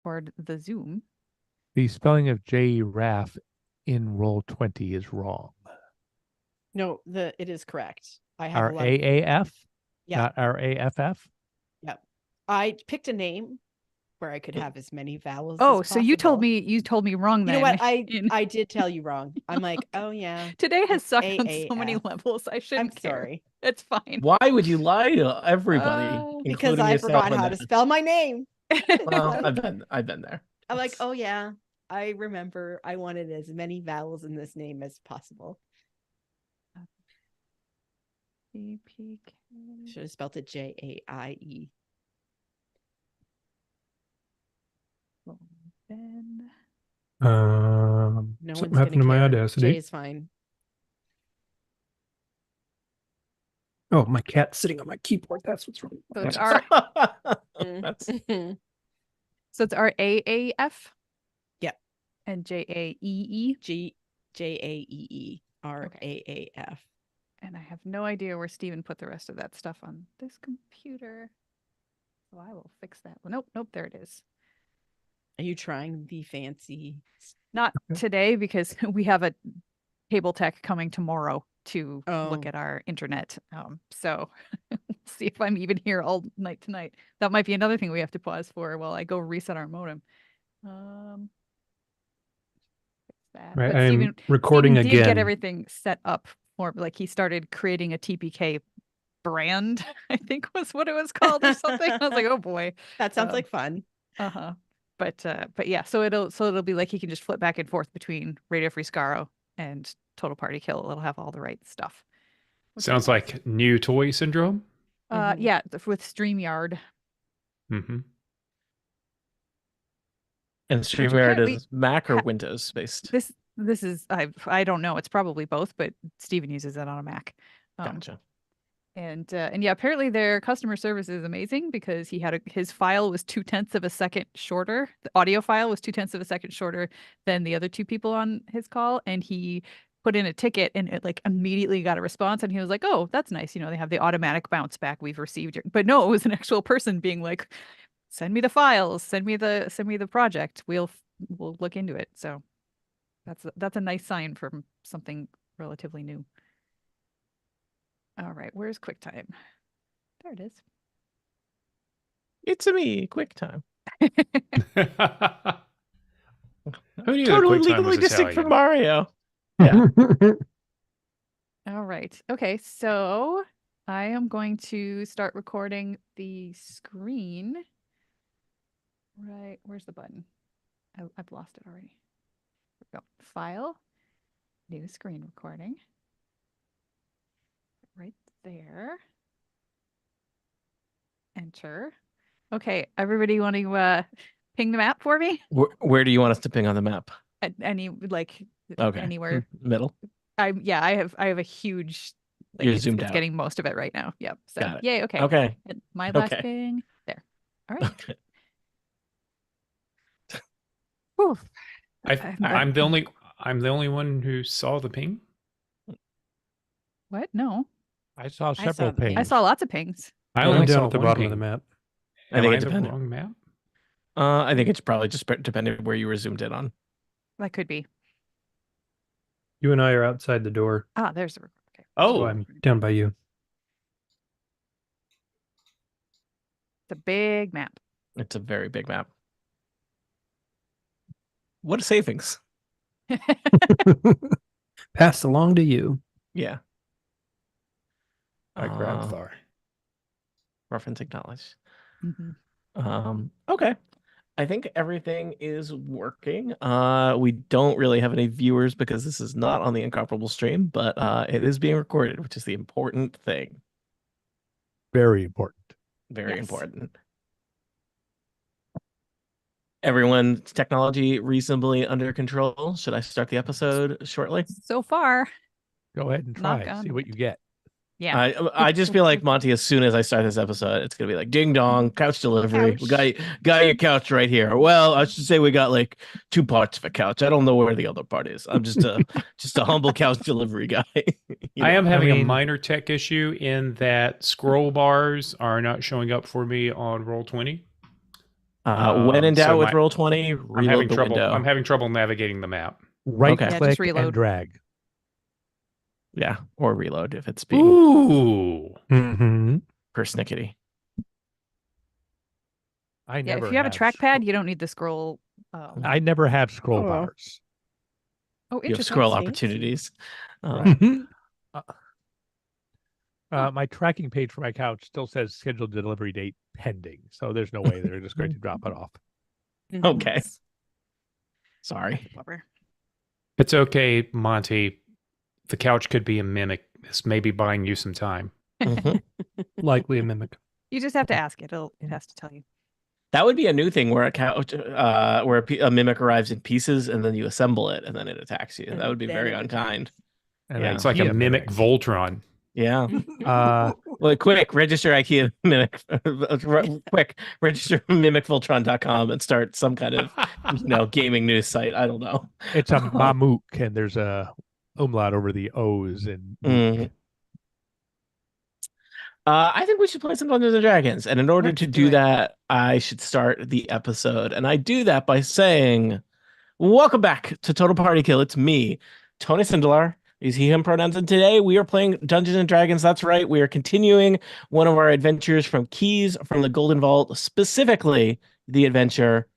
toward the Zoom. The spelling of JRAF in Roll20 is wrong. No, it is correct. I have a lot of, RAAF, yeah, not RAFF. Yep. I picked a name where I could have as many vowels Oh, as so you told possible. me wrong You then. know what? I did tell you wrong. I'm like, oh yeah. Today has it's sucked on so many AAF. levels. I shouldn't I'm care. sorry. It's fine. Why would you lie to everybody, Because including I yourself? forgot how to spell my name. Well, I've been there. I'm like, oh yeah, I remember. I wanted as many vowels in this name as possible. TPK. Should have spelled it JAIE. Then No something one's happened to gonna my care. Audacity. J is fine. Oh, my cat's sitting on my keyboard. That's what's wrong. so it's R. That's So it's RAAF. Yep. And JAEE. JAEE RAAF. And I have no idea where Steven put the rest of that stuff on this computer. So I will fix that. Well, nope, there it is. Are you trying the fancy? Not today because we have a cable tech coming tomorrow to look Oh. at our internet. So we'll see if I'm even here all night tonight. That might be another thing we have to pause for while I go reset our modem. Fix that. Right, But I am Steven recording did get again. everything set up for, like, he started creating a TPK brand, I think was what it was called or something. I was like, oh boy. That sounds like fun. Uh-huh. But yeah, so it'll be like he can just flip back and forth between Radio Free Scaro and Total Party Kill. It'll have all the right stuff. Sounds like new toy syndrome. Yeah, with StreamYard. Mm-hmm. And StreamYard apparently is Mac or Windows based. This is I don't know. It's probably both, but Steven uses it on a Mac. Gotcha. And yeah, apparently their customer service is amazing because his file was 0.2 of a second shorter. The audio file was 0.2 of a second shorter than the other two people on his call, and he put in a ticket and it like immediately got a response, and he was like, "Oh, that's nice. You know, they have the automatic bounce back. We've received it." But no, it was an actual person being like, "Send me the files. Send me the project. We'll look into it." So that's a nice sign from something relatively new. All right, where's QuickTime? There it is. It's a me, QuickTime. Who knew Totally that QuickTime legally was distinct Italian? from Mario. Yeah. All right. Okay, so I am going to start recording the screen. Right, where's the button? I've lost it already. Here we go. File, new screen recording. Right there. Enter. Okay, everybody want to ping the map for me? Where do you want us to ping on the map? At Okay. anywhere. Middle. I have a huge. Like, You're zoomed it's out. getting most of it right now. Yep. So Got it. yay. Okay. Okay. And my last Okay. ping there. All right. Okay. Whew. I'm the only one who saw the ping. What? No. I saw saw several the ping. pings. I saw lots of pings. I I'm only down saw at the one bottom ping. of the map. I Am think I it the depended. wrong map? I think it's probably just depending where you were zoomed in on. That could be. You and I are outside the door. Ah, there's the. Okay. Oh, So I'm down by you. It's a big map. It's a very big map. What a savings. Passed along to you. Yeah. I grabbed Thar. Reference acknowledged. Mhm. Okay. I think everything is working. We don't really have any viewers because this is not on the Incomparable stream, but it is being recorded, which is the important thing. Very important. Very Yes. important. Everyone's technology reasonably under control. Should I start the episode shortly? So far, Go ahead and Knock try. on See what you get. yeah. I just feel like, Monty, as soon as I start this episode, it's gonna be like ding dong, couch delivery. Couch. We got your couch right here. Well, I should say we got like 2 parts of a couch. I don't know where the other part is. I'm just a humble couch delivery guy. You I know? am having a mean- minor tech issue in that scroll bars are not showing up for me on Roll20. When in So doubt with Roll20, I'm reload having the trouble. window. I'm having trouble navigating the map. Right Okay. Yeah, just click reload. and drag. Yeah, or reload if it's being Ooh. Mm-hmm. persnickety. I Yeah, never if you have a have trackpad, you don't need the scroll. I never have scroll Oh. bars. Oh, You have interesting. scroll Fancy. opportunities. Right. My tracking page for my couch still says scheduled delivery date pending, so there's no way they're just going to drop it off. Okay. Sorry. Bummer. It's okay, Monty. The couch could be a mimic. This may be buying you some time. Mhm. Likely a mimic. You just have to ask it. It has to tell you. That would be a new thing where a couch, where a mimic arrives in pieces and then you assemble it and then it attacks you. That would be Then very it unkind. And Yeah. It's like a IKEA mimic Voltron. Yeah. Uh, Well, quick, register IKEA mimic. Quick, register mimicvoltron.com and start some kind of, gaming news site. I don't know. it's a Mamook, and there's a umlaut over the O's in Mook. Mm. I think we should play some Dungeons and Dragons. And in order Let's to do do it. that, I should start the episode. And I do that by saying, welcome back to Total Party Kill. It's me, Tony Sindelar. Is he, him pronouns. And today we are playing Dungeons and Dragons. That's right. We are continuing one of our adventures from Keys from the Golden Vault, specifically the adventure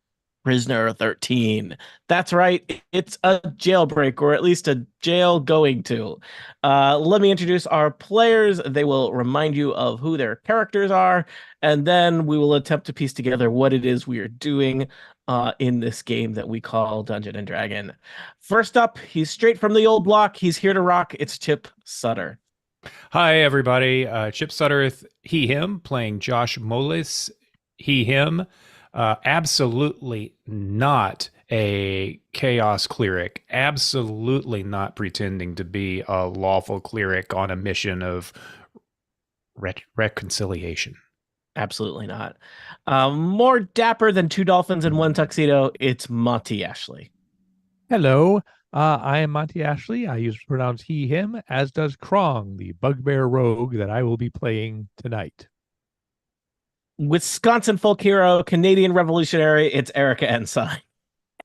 Prisoner 13. That's right. It's a jailbreak, or at least a jail going to. Let me introduce our players. They will remind you of who their characters are, and then we will attempt to piece together what it is we are doing in this game that we call Dungeon and Dragon. First up, he's straight from the old block. He's here to rock. It's Chip Sutter. Hi, everybody. Chip Sutter, he, him, playing Josh Molis, he, him. Absolutely not a chaos cleric. Absolutely not pretending to be a lawful cleric on a mission of reconciliation. Absolutely not. More dapper than two dolphins in one tuxedo, it's Monty Ashley. Hello, I am Monty Ashley. I use pronouns he, him, as does Krong, the bugbear rogue that I will be playing tonight. Wisconsin folk hero, Canadian revolutionary, it's Erica Ensign.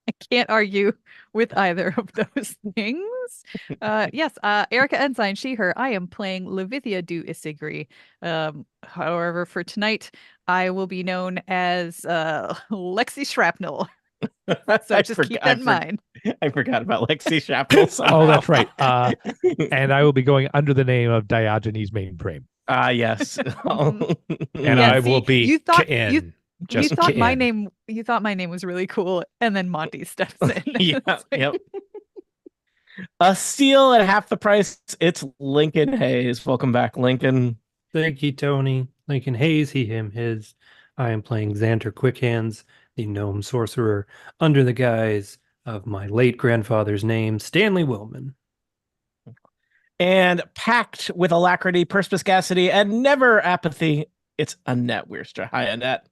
I can't argue with either of those things. Yes, Erica Ensign, she, her. I am playing Levithia du Isigri. However, for tonight, I will be known as Lexi Shrapnel. So just keep that in mind. I forgot about Lexi Shrapnel. Oh, that's right. And I will be going under the name of Diogenes Mainframe. Yes. And Yeah, I will see, be you thought- Ken. you Just thought my Ken. name. You thought my name was really cool, and then Monty steps in. Yeah, It's like, yep. A steal at half the price. It's Lincoln Hayes. Welcome back, Lincoln. Thank you, Tony. Lincoln Hayes, he, him, his. I am playing Xanter Quickhands, the gnome sorcerer, under the guise of my late grandfather's name, Stanley Willman. And packed with alacrity, perspicacity, and never apathy, it's Annette Weirster. Hi, Annette.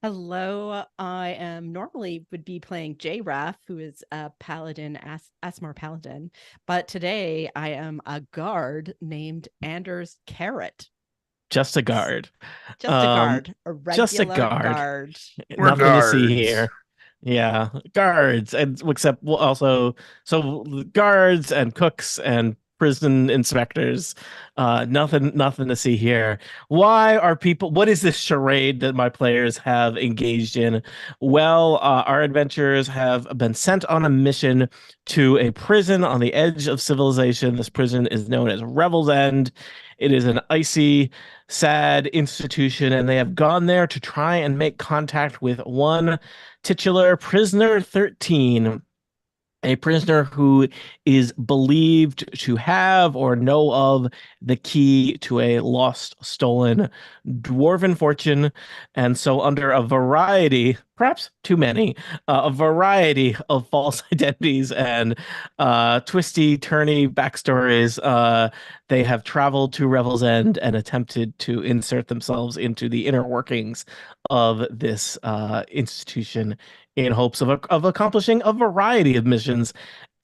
Hello, I am normally would be playing J. Raff, who is a paladin, Asmar paladin, but today I am a guard named Anders Carrot. Just a guard. Just a guard, a regular just a guard. guard. We're Nothing to see guards. here. Yeah, guards, and except also guards and cooks and prison inspectors. Nothing to see here. Why are people? What is this charade that my players have engaged in? Well, our adventurers have been sent on a mission to a prison on the edge of civilization. This prison is known as Revel's End. It is an icy, sad institution, and they have gone there to try and make contact with one titular prisoner 13, a prisoner who is believed to have or know of the key to a lost, stolen dwarven fortune. And so, under a variety, perhaps too many, a variety of false identities and twisty, turny backstories, they have traveled to Revel's End and attempted to insert themselves into the inner workings of this institution in hopes of accomplishing a variety of missions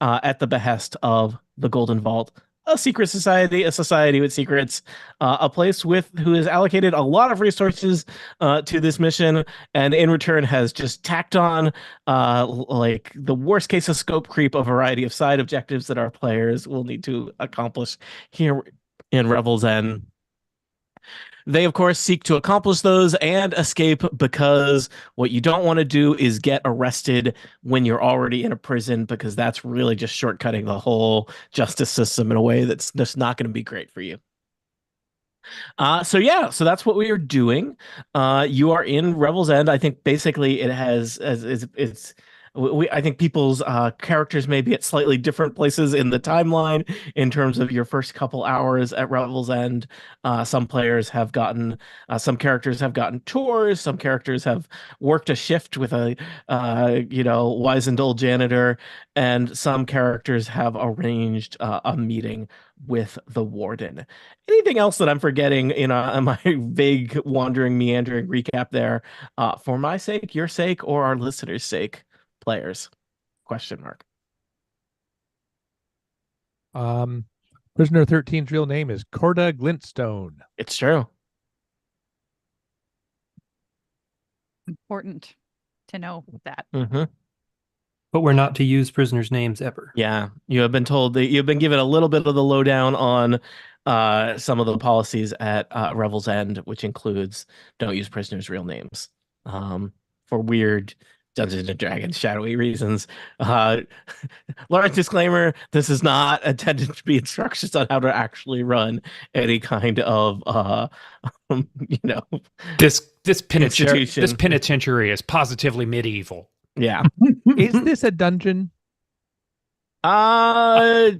at the behest of the Golden Vault a secret society, a society with secrets, a place who has allocated a lot of resources to this mission, and in return has just tacked on like the worst case of scope creep, a variety of side objectives that our players will need to accomplish here in Revel's End. They, of course, seek to accomplish those and escape, because what you don't want to do is get arrested when you're already in a prison, because that's really just shortcutting the whole justice system in a way that's just not going to be great for you. So that's what we are doing. You are in Revel's End. I think basically it has as it's I think people's characters may be at slightly different places in the timeline in terms of your first couple hours at Revel's End. Some players have gotten, some characters have gotten tours. Some characters have worked a shift with a, wizened old janitor, and some characters have arranged a meeting with the warden. Anything else that I'm forgetting in my vague, wandering, meandering recap there, for my sake, your sake, or our listeners' sake? Players? Question mark. Prisoner 13's real name is Corda Glintstone. It's true. Important to know that. Mm-hmm. But we're not to use prisoners' names ever. Yeah, you have been told that you've been given a little bit of the lowdown on some of the policies at Revel's End, which includes don't use prisoners' real names for weird Dungeons and Dragons shadowy reasons. Large disclaimer: this is not intended to be instructions on how to actually run any kind of this penitentiary is positively medieval. Yeah. Is this a dungeon? I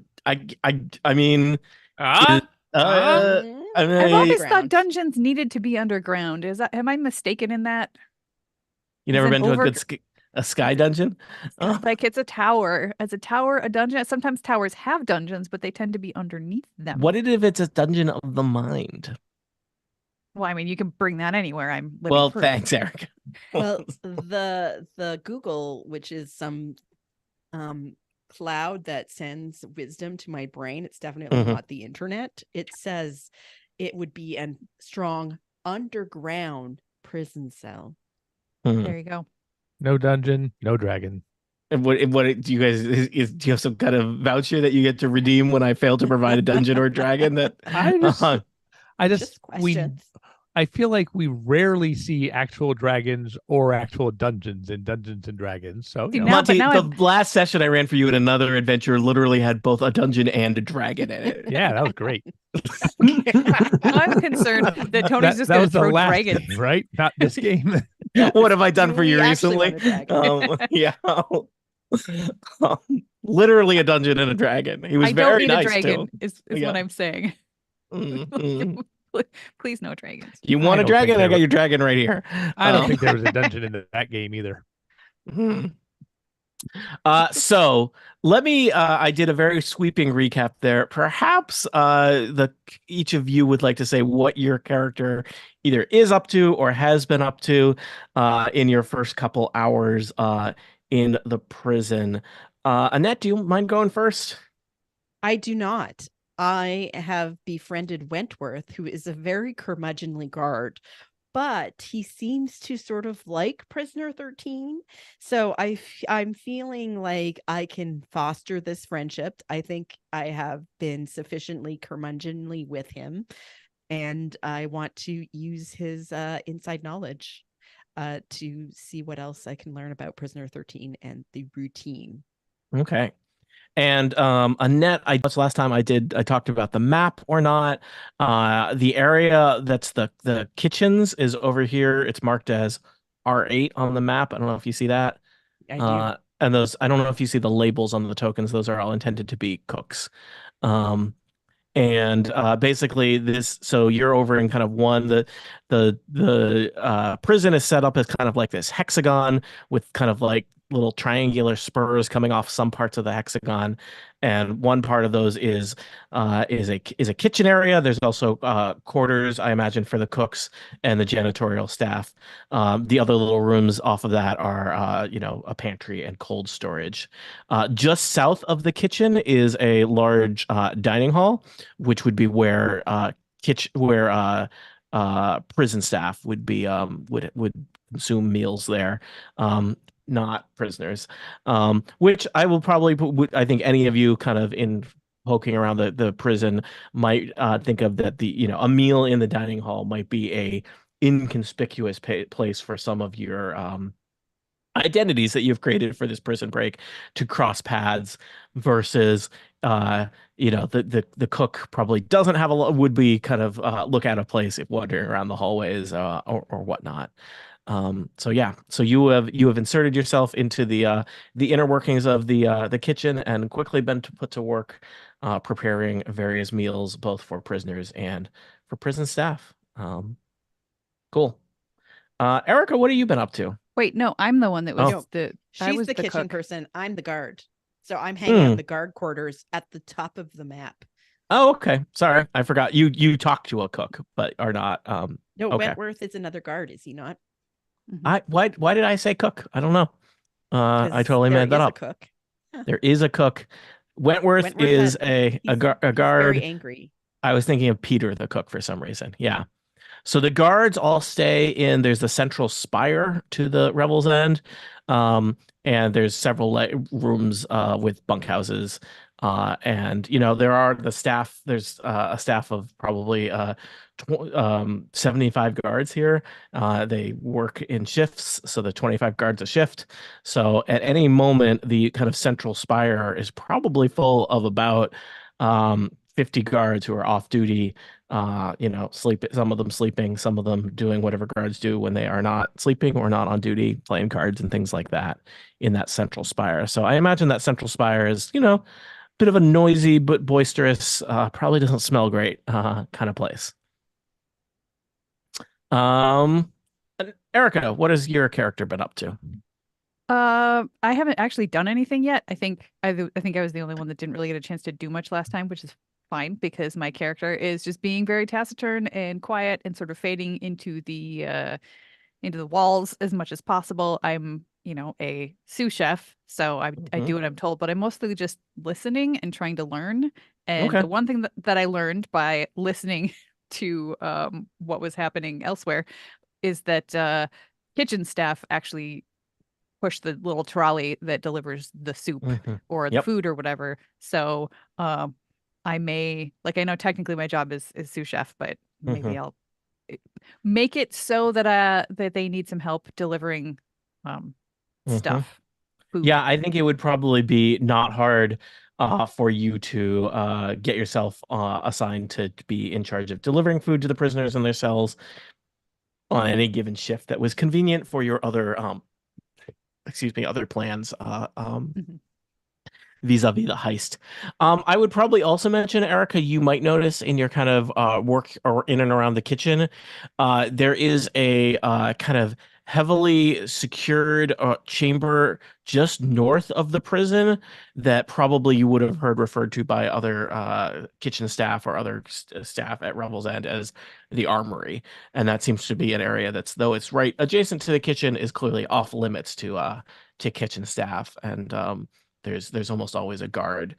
mean, I've always Underground. thought dungeons needed to be underground. Am I mistaken in that? you never Is been an to a good a sky dungeon? Oh, Like it's a tower. As a tower, a dungeon. Sometimes towers have dungeons, but they tend to be underneath them. what if it's a dungeon of the mind? Well, I mean, you can bring that anywhere. I'm living Well, proof. thanks, Eric. Well, the Google, which is some cloud that sends wisdom to my brain, it's definitely Mhm. not the internet. It says it would be a strong underground prison cell. There you go. No dungeon, no dragon. And what do you guys do you have some kind of voucher that you get to redeem when I fail to provide a dungeon or dragon? That I just questions. I feel like we rarely see actual dragons or actual dungeons in Dungeons and Dragons. So See, you know, now- Monty, but the I'm- last session I ran for you in another adventure literally had both a dungeon and a dragon in it. yeah, that was great. I'm concerned that Tony's just that going was to the throw last dragons. game, right? Not this game. What have I done for We you actually recently? want a dragon. Yeah. Literally a dungeon and a dragon. He was I don't very need nice a dragon. too. Is Yeah. what I'm saying. Mhm. Please, no dragons. You I want a don't think dragon? I there got was- your dragon right here. I don't think there was a dungeon in that game either. Mhm. So let me I did a very sweeping recap there. Perhaps each of you would like to say what your character either is up to or has been up to in your first couple hours in the prison. Annette, do you mind going first? I do not. I have befriended Wentworth, who is a very curmudgeonly guard, but he seems to sort of like Prisoner 13. So I'm feeling like I can foster this friendship. I think I have been sufficiently curmudgeonly with him, and I want to use his inside knowledge to see what else I can learn about Prisoner 13 and the routine. Okay. And Annette, I guess last time I talked about the map or not. The area that's the kitchens is over here. It's marked as R8 on the map. I don't know if you see that. I do. And those, I don't know if you see the labels on the tokens. Those are all intended to be cooks. And basically this, so you're over in kind of the prison is set up as kind of like this hexagon with kind of like little triangular spurs coming off some parts of the hexagon, and one part of those is a kitchen area. There's also quarters, I imagine, for the cooks and the janitorial staff. The other little rooms off of that are a pantry and cold storage. Just south of the kitchen is a large dining hall, which would be where prison staff would consume meals there. Not prisoners. Which I will probably I think any of you kind of in poking around the prison might think of that a meal in the dining hall might be a inconspicuous place for some of your identities that you've created for this prison break to cross paths versus the cook probably doesn't have a lot, would be kind of look out of place if wandering around the hallways or whatnot. So yeah, so you have inserted yourself into the inner workings of the kitchen and quickly been put to work preparing various meals both for prisoners and for prison staff. Cool. Erica, what have you been up to? Wait, no, I'm the one that was No, I she's was the the kitchen cook. person. I'm the guard. So I'm hanging out Hmm. in the guard quarters at the top of the map. Oh, okay. Sorry, I forgot. You talk to a cook, but are not. No, Okay. Wentworth is another guard, is he not? Mhm. Why did I say cook? I don't know. I Because totally there made that is a up. cook. There is a cook. Wentworth Wentworth is he's a very guard. angry. I was thinking of Peter the cook for some reason. Yeah. So the guards all stay in. There's the central spire to the Revel's End, and there's several rooms with bunkhouses. And there are the staff. There's a staff of probably 75 guards here. They work in shifts, so the 25 guards a shift. So at any moment, the kind of central spire is probably full of about 50 guards who are off duty, some of them sleeping, some of them doing whatever guards do when they are not sleeping or not on duty, playing cards and things like that in that central spire. So I imagine that central spire is, a bit of a noisy but boisterous, probably doesn't smell great kind of place. Erica, what has your character been up to? I haven't actually done anything yet. I think I was the only one that didn't really get a chance to do much last time, which is fine because my character is just being very taciturn and quiet and sort of fading into the walls as much as possible. I'm, a sous chef, so I do what I'm told, but I'm mostly just listening and trying to learn. And Okay. the one thing that I learned by listening to what was happening elsewhere is that kitchen staff actually push the little trolley that delivers the soup or the Yep. food or whatever. So I may, like, I know technically my job is sous chef, but maybe I'll make it so that they need some help delivering stuff, food. Yeah, I think it would probably be not hard for you to get yourself assigned to be in charge of delivering food to the prisoners in their cells on any given shift that was convenient for your other other plans vis-a-vis the heist. I would probably also mention, Erica, you might notice in your kind of work or in and around the kitchen, there is a kind of heavily secured chamber just north of the prison that probably you would have heard referred to by other kitchen staff or other staff at Revel's End as the armory. And that seems to be an area that's, though it's right adjacent to the kitchen, is clearly off limits to kitchen staff. And there's almost always a guard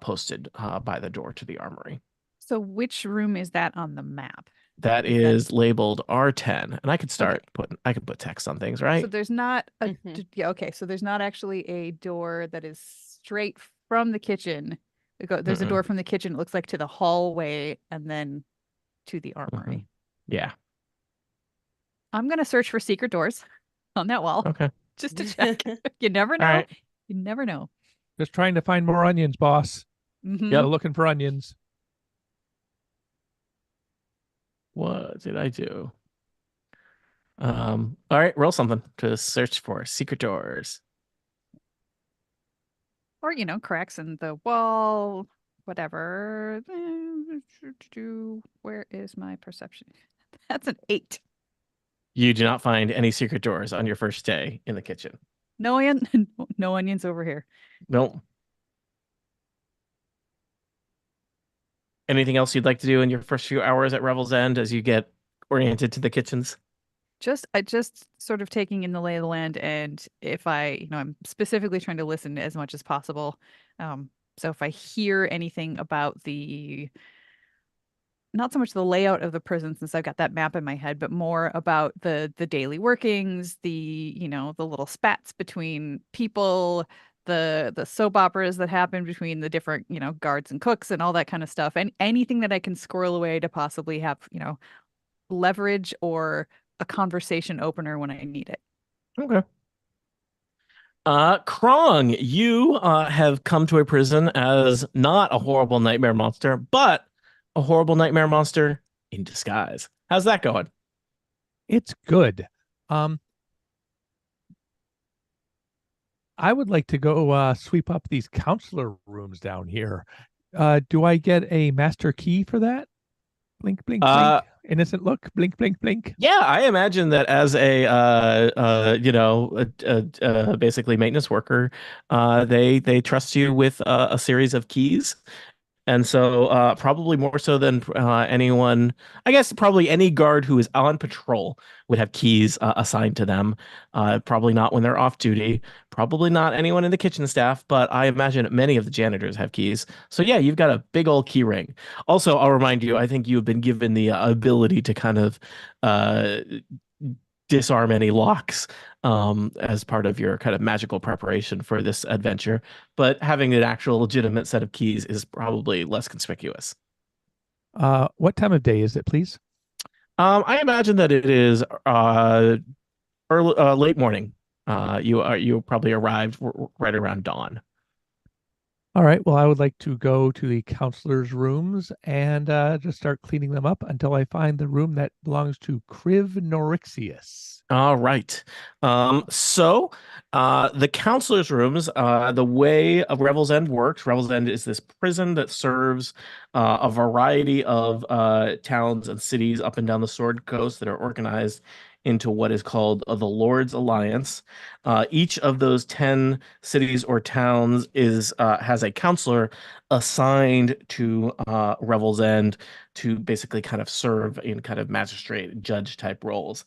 posted by the door to the armory. So which room is that on the map? That is labeled R10, and I could put text on things, right? So there's not yeah, okay. So there's not actually a door that is straight from the kitchen. There's a door from the kitchen, it looks like, to the hallway and then to the armory. Yeah. I'm gonna search for secret doors on that wall. Okay. Just to check. You never know. right. You never know. Just trying to find more onions, boss. Mhm. Yeah, looking for onions. What did I do? All right, roll something to search for secret doors. Or, cracks in the wall, whatever. Where is my perception? That's an 8. You do not find any secret doors on your first day in the kitchen. No no onions over here. Nope. Anything else you'd like to do in your first few hours at Revel's End as you get oriented to the kitchens? I just sort of taking in the lay of the land, and if I'm specifically trying to listen as much as possible. So if I hear anything about not so much the layout of the prison, since I've got that map in my head, but more about the daily workings, the little spats between people, the soap operas that happen between the different, guards and cooks and all that kind of stuff. And anything that I can squirrel away to possibly have, leverage or a conversation opener when I need it. Okay. Krong, you have come to a prison as not a horrible nightmare monster, but a horrible nightmare monster in disguise. How's that going? It's good. I would like to go sweep up these counselor rooms down here. Do I get a master key for that? Blink, blink, blink. Innocent look. Blink, blink, blink. Yeah, I imagine that as basically maintenance worker, they trust you with a series of keys. And so, probably more so than anyone, I guess probably any guard who is on patrol would have keys assigned to them. Probably not when they're off duty. Probably not anyone in the kitchen staff, but I imagine many of the janitors have keys. So yeah, you've got a big old key ring. Also, I'll remind you, I think you've been given the ability to kind of uh, disarm any locks as part of your kind of magical preparation for this adventure. But having an actual legitimate set of keys is probably less conspicuous. What time of day is it, please? I imagine that it is late morning. You probably arrived right around dawn. All right. Well, I would like to go to the counselor's rooms and just start cleaning them up until I find the room that belongs to Criv Norixius. All right. So the counselor's rooms, the way of Revel's End works, Revel's End is this prison that serves a variety of towns and cities up and down the Sword Coast that are organized into what is called the Lord's Alliance. Each of those 10 cities or towns has a counselor assigned to Revel's End to basically kind of serve in kind of magistrate, judge type roles.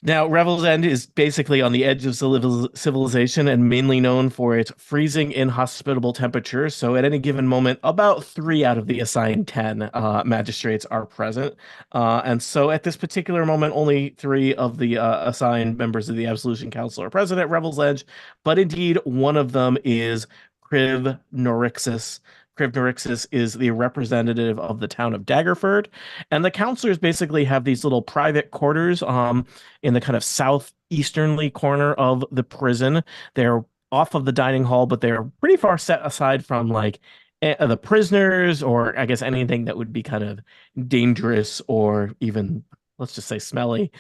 Now, Revel's End is basically on the edge of civilization and mainly known for its freezing, inhospitable temperatures. So, at any given moment, about 3 out of the assigned 10 magistrates are present. And so, at this particular moment, only 3 of the assigned members of the Absolution Council are present at Revel's Edge. But indeed, one of them is Criv Norixis. Criv Norixis is the representative of the town of Daggerford. And the counselors basically have these little private quarters in the kind of southeasternly corner of the prison. They're off of the dining hall, but they're pretty far set aside from like the prisoners, or I guess anything that would be kind of dangerous or even, let's just say, smelly.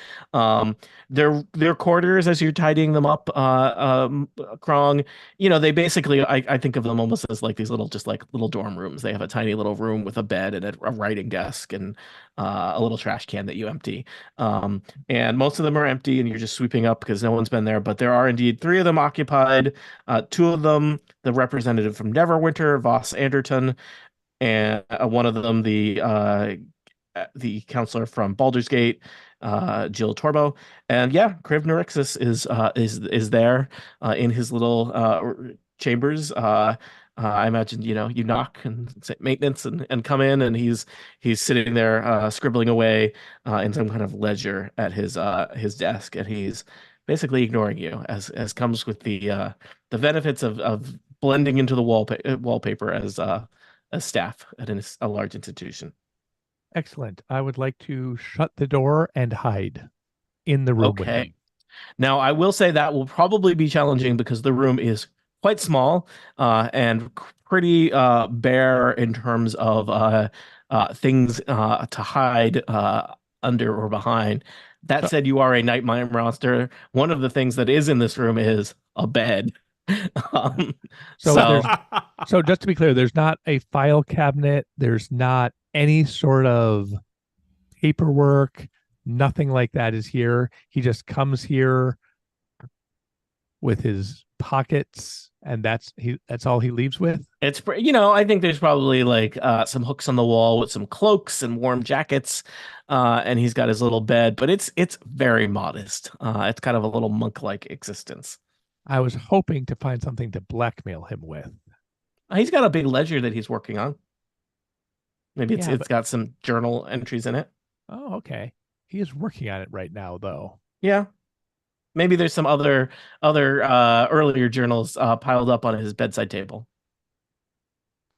Their quarters, as you're tidying them up, Krong, they basically, I think of them almost as like these little, just like little dorm rooms. They have a tiny little room with a bed and a writing desk and a little trash can that you empty. And most of them are empty and you're just sweeping up because no one's been there. But there are indeed 3 of them occupied. 2 of them, the representative from Neverwinter, Voss Anderton, and one of them, the counselor from Baldur's Gate, Jill Torbo. And yeah, Criv Norixis is there in his little chambers. I imagine you knock and say maintenance and come in, and he's sitting there scribbling away in some kind of ledger at his desk, and he's basically ignoring you, as comes with the benefits of blending into the wallpaper as staff at a large institution. Excellent. I would like to shut the door and hide in the room with him. Okay. Now, I will say that will probably be challenging because the room is quite small and pretty bare in terms of things to hide under or behind. That said, you are a nightmare monster. One of the things that is in this room is a bed. So just to be clear, there's not a file cabinet. There's not any sort of paperwork. Nothing like that is here. He just comes here, with his pockets, and that's all he leaves with. It's I think there's probably like some hooks on the wall with some cloaks and warm jackets, and he's got his little bed, but it's very modest. It's kind of a little monk-like existence. I was hoping to find something to blackmail him with. He's got a big ledger that he's working on. Maybe it's Yeah, it's got some journal entries in it. Oh, okay. He is working on it right now, though. Yeah. Maybe there's some other earlier journals piled up on his bedside table.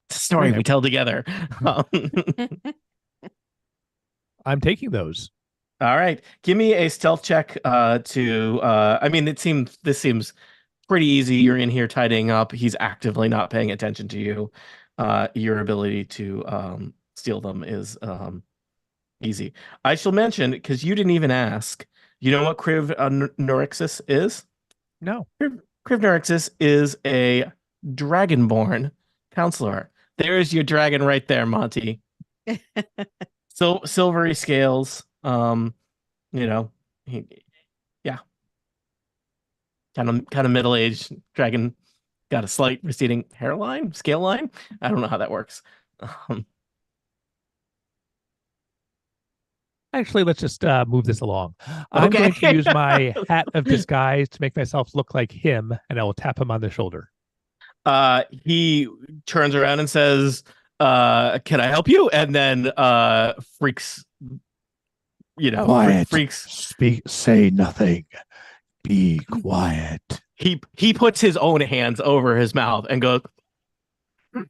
It's a story Okay. we tell together. I'm taking those. All right. Give me a stealth check I mean, this seems pretty easy. You're in here tidying up. He's actively not paying attention to you. Your ability to steal them is easy. I shall mention, because you didn't even ask, you know what Kriv Norixis is? No. Kriv Norixis is a dragonborn counselor. There's your dragon right there, Monty. So silvery scales. Yeah, kind of middle-aged dragon, got a slight receding hairline, scale line. I don't know how that works. Actually, let's just move this along. I'm Okay. going to use my hat of disguise to make myself look like him, and I will tap him on the shoulder. He turns around and says, "Can I help you?" And then freaks. Quiet. Freaks. Speak. Say nothing. Be quiet. He puts his own hands over his mouth and goes, "Can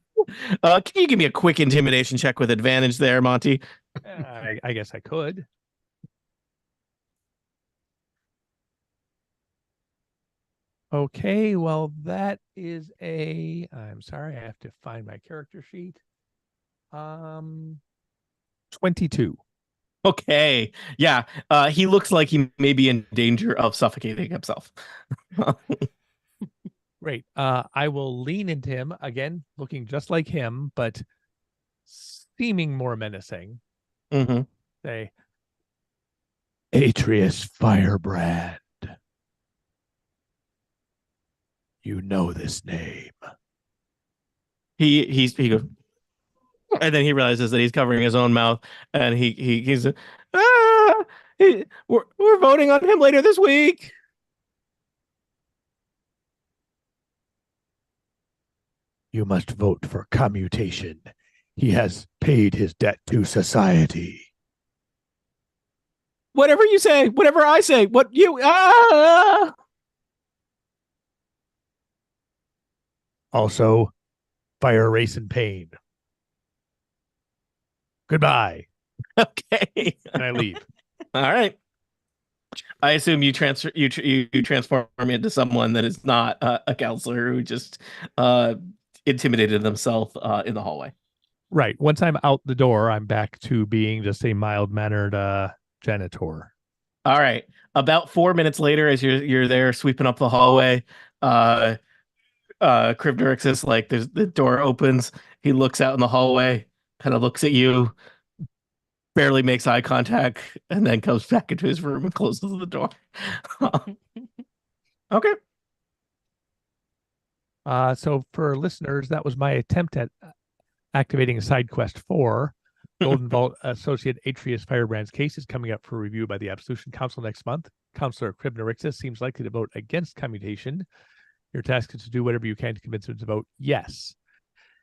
you give me a quick intimidation check with advantage there, Monty?" I guess I could. Okay, well, that is I'm sorry, I have to find my character sheet. 22. Okay. Yeah. He looks like he may be in danger of suffocating himself. Great. I will lean into him again, looking just like him, but seeming more menacing. Mm-hmm. Say, Atreus Firebrand. You know this name. He goes, and then he realizes that he's covering his own mouth, and he's we're voting on him later this week. You must vote for commutation. He has paid his debt to society. Whatever you say, whatever I say, what you Also, fire, race, and pain. Goodbye. Okay. And I leave. All right. I assume you transform me into someone that is not a counselor who just intimidated themselves in the hallway. Right. Once I'm out the door, I'm back to being just a mild-mannered janitor. All right. About 4 minutes later, as you're there sweeping up the hallway, Krivnurix like the door opens. He looks out in the hallway, kind of looks at you, barely makes eye contact, and then comes back into his room and closes the door. Okay. So for listeners, that was my attempt at activating side quest 4. Golden Vault Associate Atreus Firebrand's case is coming up for review by the Absolution Council next month. Counselor Kribnorixis seems likely to vote against commutation. Your task is to do whatever you can to convince him to vote yes.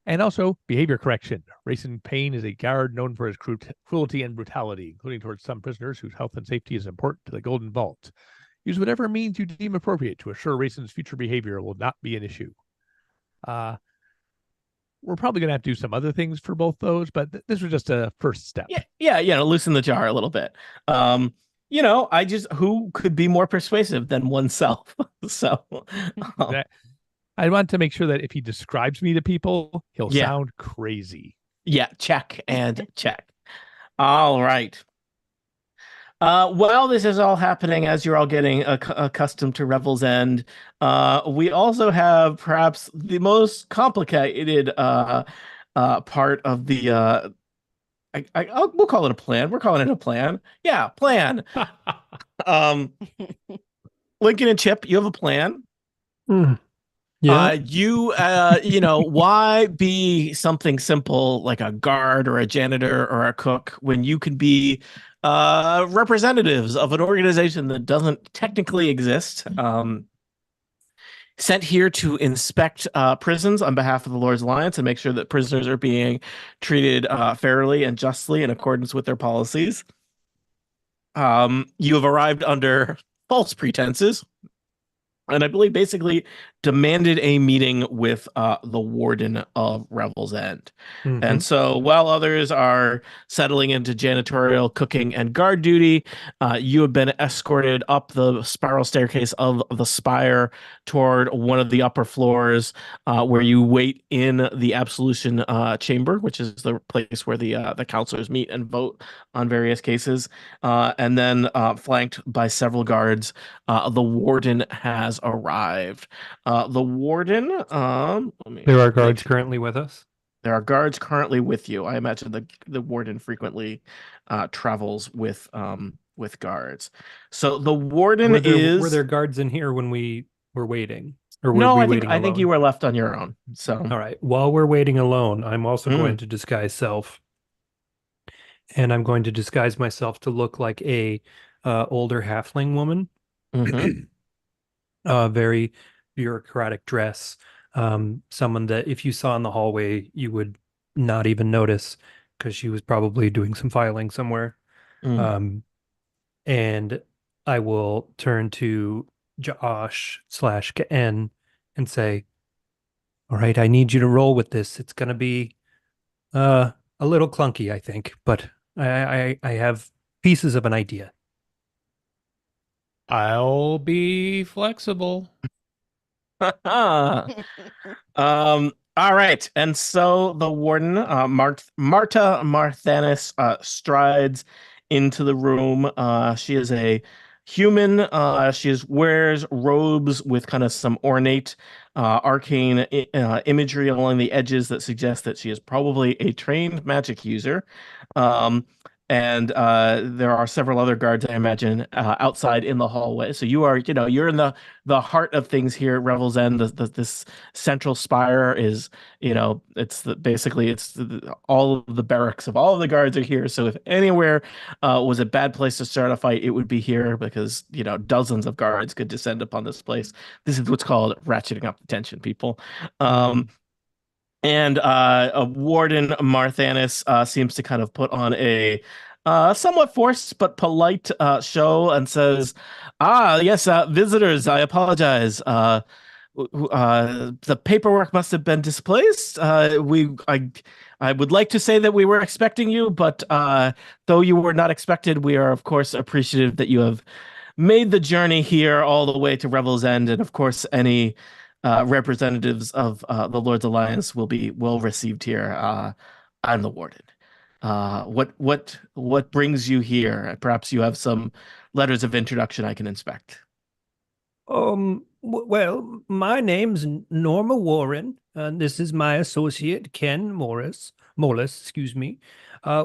And also, behavior correction. Racing Payne is a guard known for his cruelty and brutality, including towards some prisoners whose health and safety is important to the Golden Vault. Use whatever means you deem appropriate to assure Racin's future behavior will not be an issue. We're probably going to have to do some other things for both those, but this was just a first step. Yeah, loosen the jar a little bit. Who could be more persuasive than oneself? So I want to make sure that if he describes me to people, he'll sound crazy. Yeah, check and check. All right. While this is all happening, as you're all getting accustomed to Revel's End, we also have perhaps the most complicated part of the. We'll call it a plan. We're calling it a plan. Yeah, plan. Lincoln and Chip, you have a plan. Yeah. Why be something simple like a guard or a janitor or a cook when you can be representatives of an organization that doesn't technically exist, sent here to inspect prisons on behalf of the Lord's Alliance and make sure that prisoners are being treated fairly and justly in accordance with their policies. You have arrived under false pretenses, and I believe basically demanded a meeting with the warden of Revel's End. Mhm. And so while others are settling into janitorial, cooking, and guard duty, you have been escorted up the spiral staircase of the spire toward one of the upper floors, where you wait in the absolution chamber, which is the place where the counselors meet and vote on various cases, and then flanked by several guards. The warden has arrived. The warden, let me There are make guards sure. currently with us. There are guards currently with you. I imagine the warden frequently travels with guards. So the warden Were is there guards in here when we were waiting, or were no. we I think waiting I think alone? you were left on your own. So All right. While we're waiting alone, I'm also Mm. going to disguise self, and I'm going to disguise myself to look like a older halfling woman. Mhm. Very bureaucratic dress. Someone that if you saw in the hallway, you would not even notice because she was probably doing some filing somewhere. Mm. And I will turn to Josh/Ken and say, "All right, I need you to roll with this. It's gonna be a little clunky, I think, but I have pieces of an idea." I'll be flexible. All right. And so the warden, Marta Marthanis, strides into the room. She is a human. Wears robes with kind of some ornate, arcane imagery along the edges that suggests that she is probably a trained magic user. Um, and there are several other guards, I imagine, outside in the hallway. So you're in the heart of things here at Revel's End. This central spire is, all of the barracks of all of the guards are here. So if anywhere was a bad place to start a fight, it would be here because, dozens of guards could descend upon this place. This is what's called ratcheting up the tension, people. And a warden Marthanis seems to kind of put on a somewhat forced but polite show and says, "Ah, yes, visitors. I apologize. The paperwork must have been displaced. I would like to say that we were expecting you, but though you were not expected, we are of course appreciative that you have made the journey here all the way to Revel's End, and of course any representatives of the Lord's Alliance will be well received here. I'm the warden. What brings you here? Perhaps you have some letters of introduction I can inspect." Well, my name's Norma Warren, and this is my associate, Ken Morris, excuse me.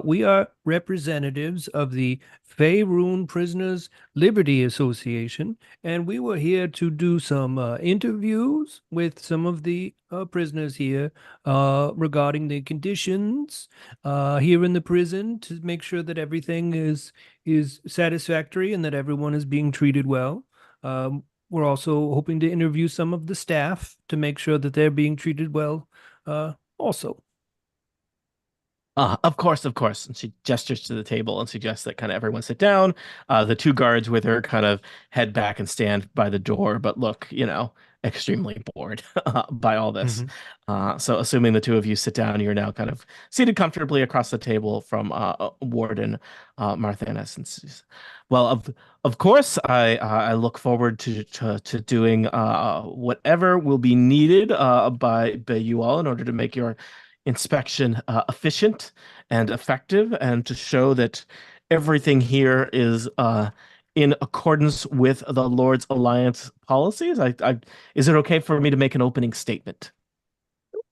We are representatives of the Faerun Prisoners Liberty Association, and we were here to do some interviews with some of the prisoners here regarding the conditions here in the prison to make sure that everything is satisfactory and that everyone is being treated well. We're also hoping to interview some of the staff to make sure that they're being treated well, also. Of course, of course. And she gestures to the table and suggests that kind of everyone sit down. The two guards with her kind of head back and stand by the door, but look, extremely bored by all this. So assuming the two of you sit down, you're now kind of seated comfortably across the table from Warden Marthanis. And says, well, of course, I look forward to doing whatever will be needed by you all in order to make your inspection efficient and effective, and to show that everything here is in accordance with the Lord's Alliance policies. Is it okay for me to make an opening statement?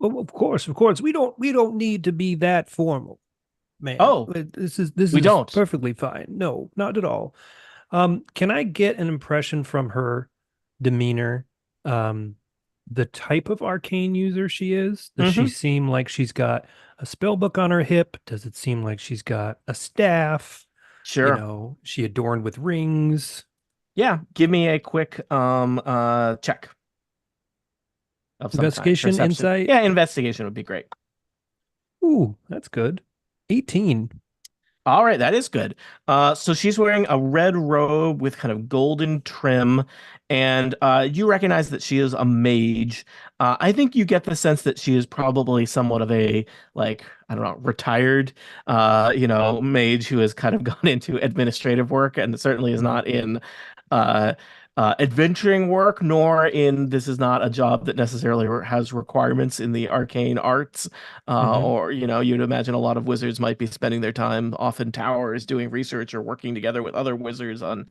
Oh, of course, of course. We don't need to be that formal, man. Oh, This is we don't. perfectly fine. No, not at all. Can I get an impression from her demeanor, the type of arcane user she is? Does she seem like she's got a spell book on her hip? Does it seem like she's got a staff? Sure. You know, she adorned with rings. Yeah. Give me a quick check of some kind. Investigation, Perception. insight. Yeah, investigation would be great. Ooh, that's good. 18. All right, that is good. So she's wearing a red robe with kind of golden trim, and you recognize that she is a mage. I think you get the sense that she is probably somewhat of a, like, I don't know, retired, mage who has kind of gone into administrative work and certainly is not in uh, adventuring work, nor in this is not a job that necessarily has requirements in the arcane arts. Or, you'd imagine a lot of wizards might be spending their time off in towers doing research or working together with other wizards on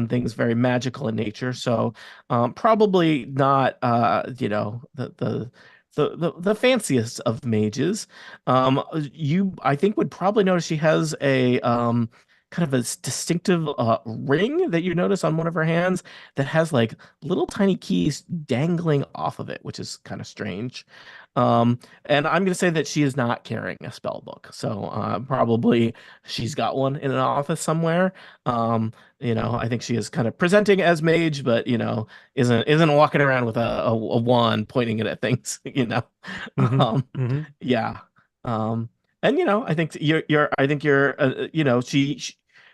things very magical in nature. So probably not the fanciest of mages. You, I think, would probably notice she has a kind of a distinctive ring that you notice on one of her hands that has like little tiny keys dangling off of it, which is kind of strange. And I'm going to say that she is not carrying a spell book. So probably she's got one in an office somewhere. I think she is kind of presenting as mage, but isn't walking around with a wand pointing it at things, Yeah. And I think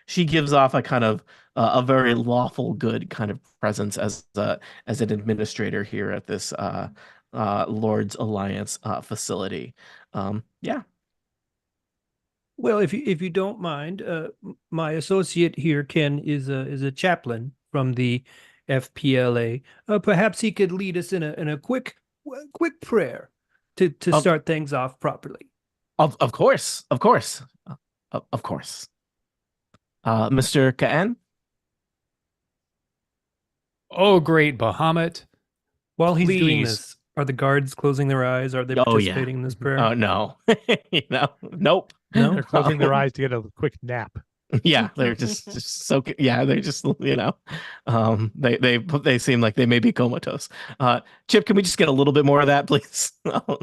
she gives off a kind of a very lawful good kind of presence as an administrator here at this Lord's Alliance facility. Yeah. Well, if you don't mind, my associate here, Ken, is a chaplain from the FPLA. Perhaps he could lead us in a quick prayer to start things off properly. Of course. Of course. Of course. Mr. Ka'an? Oh, great Bahamut. While he's doing Please. this, are the guards closing their eyes? Are they Oh, participating in this prayer? Oh, no. Nope. No? They're closing their eyes to get a quick nap. Yeah, they're just so yeah, they're just they seem like they may be comatose. Chip, can we just get a little bit more of that, please?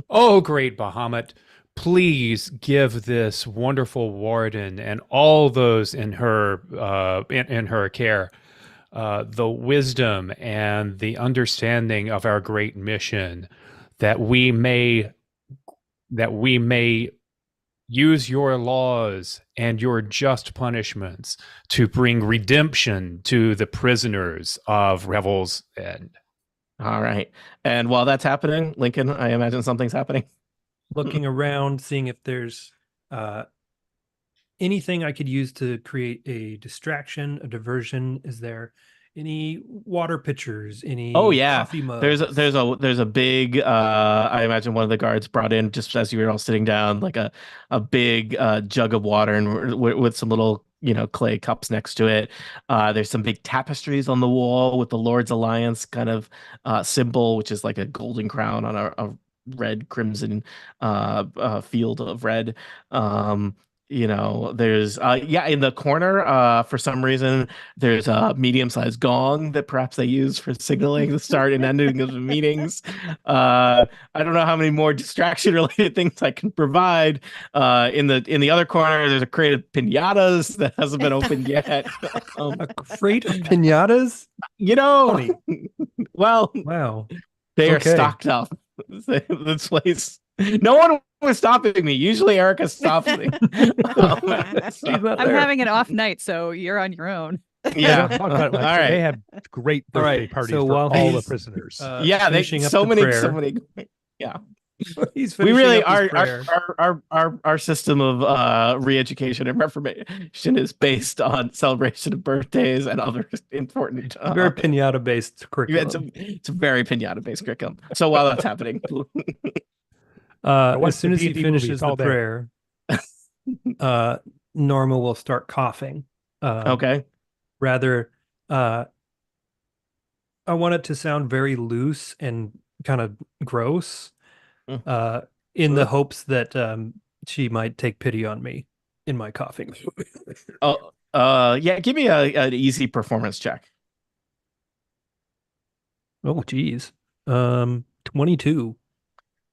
Oh, great Bahamut. Please give this wonderful warden and all those in her in her care the wisdom and the understanding of our great mission, that we may use your laws and your just punishments to bring redemption to the prisoners of Revel's End. All right. And while that's happening, Lincoln, I imagine something's happening. Looking around, seeing if there's anything I could use to create a distraction, a diversion. Is there any water pitchers, any coffee mugs? There's a big I imagine one of the guards brought in just as you were all sitting down, like a big jug of water and with some little clay cups next to it. There's some big tapestries on the wall with the Lord's Alliance kind of symbol, which is like a golden crown on a red crimson field of red. There's in the corner for some reason there's a medium-sized gong that perhaps they use for signaling the start and ending of the meetings. I don't know how many more distraction related things I can provide. In the other corner there's a crate of piñatas that hasn't been opened yet. A crate of piñatas? Well, wow, they are stocked up. This place. No one was stopping me. Usually Erica stops me. I'm having an off night, so you're on your own. Yeah. All right. They have great birthday parties for all the prisoners. So many. Yeah. He's we really are our system of re-education and reformation is based on celebration of birthdays and other important very pinata based curriculum. It's a very pinata based curriculum. So while that's happening, as soon as he finishes the prayer, Norma will start coughing. Okay. Rather, I want it to sound very loose and kind of gross. In the hopes that she might take pity on me in my coughing. Give me an easy performance check. Oh, geez. 22.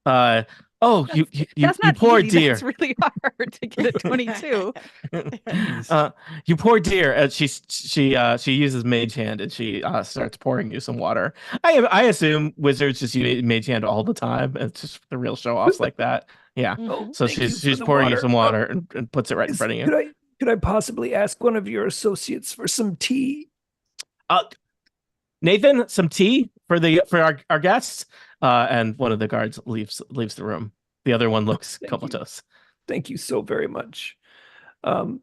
Uh oh, you That's not poor easy. dear. That's really hard to get a 22. Jeez. You poor dear. She uses mage hand and she starts pouring you some water. I assume wizards just use mage hand all the time. It's just the real show offs like that. Yeah. Mhm. So Thank you for she's the pouring you water. some water and puts it right in front of you. Could I possibly ask one of your associates for some tea? Uh, Nathan, some tea for our guests. And one of the guards leaves the room. The other one looks Thank you. comatose. Thank you so very much. Um,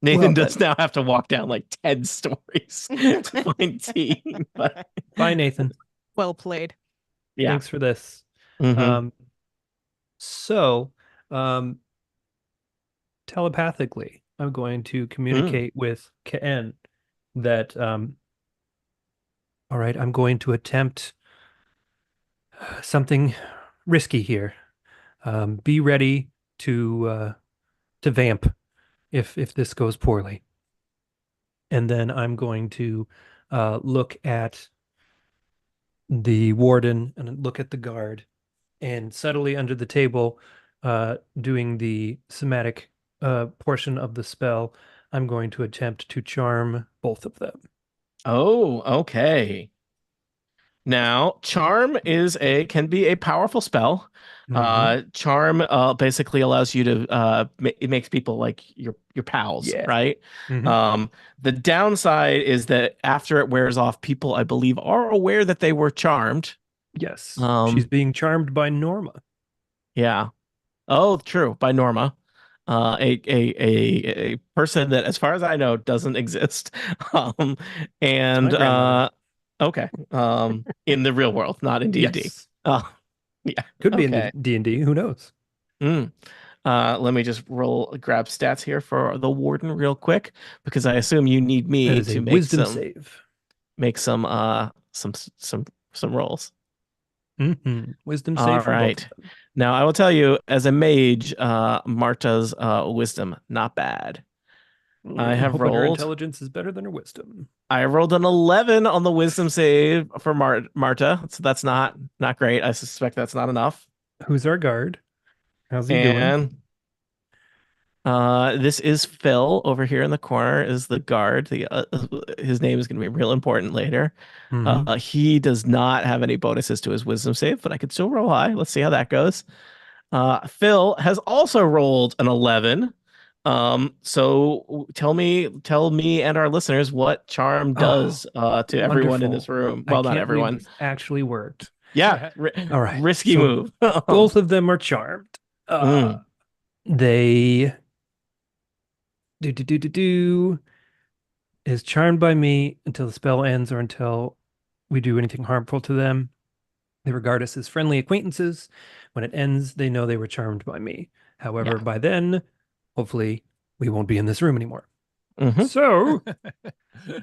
Nathan well, does now have to walk down like 10 stories to find tea. But Bye, Nathan. Well played. yeah. Thanks for this. Mhm. So, um, telepathically, I'm going to communicate with Ken that, all right, I'm going to attempt something risky here. Be ready to vamp if this goes poorly. And then I'm going to look at the warden and look at the guard and subtly under the table, doing the somatic portion of the spell, I'm going to attempt to charm both of them. Oh, okay. Now, charm can be a powerful spell. Charm basically allows you to it makes people like your pals, Yeah. right? Mhm. The downside is that after it wears off, people I believe are aware that they were charmed. Yes, she's Um, being charmed by Norma. yeah. Oh, true. By Norma, a person that, as far as I know, doesn't exist. Um, It's my and grandmother. okay. In the real world, not in D&D. Yes, Yeah. could be in Okay. D&D. Who knows? Mm. Let me just grab stats here for the warden real quick because I assume you need That me is a to wisdom save. make some rolls. Wisdom All save for both of right. them. Now I will tell you, as a mage, Marta's wisdom not bad. I I'm have hoping her rolled. intelligence is better than her wisdom. I rolled an 11 on the wisdom save for Marta, so that's not great. I suspect that's not enough. Who's our guard? How's he doing? And this is Phil over here in the corner is the guard. His name is going to be real important later. Mhm. He does not have any bonuses to his wisdom save, but I could still roll high. Let's see how that goes. Phil has also rolled an 11. So tell me and our listeners what charm Oh, does to everyone in this wonderful. room. I Well, not can't believe everyone. this actually worked. Yeah, All right. risky So move. both of them are charmed. Mm. They do is charmed by me until the spell ends or until we do anything harmful to them. They regard us as friendly acquaintances. When it ends, they know they were charmed by me. However, Yeah. by then, hopefully, we won't be in this room anymore. Hmm. So,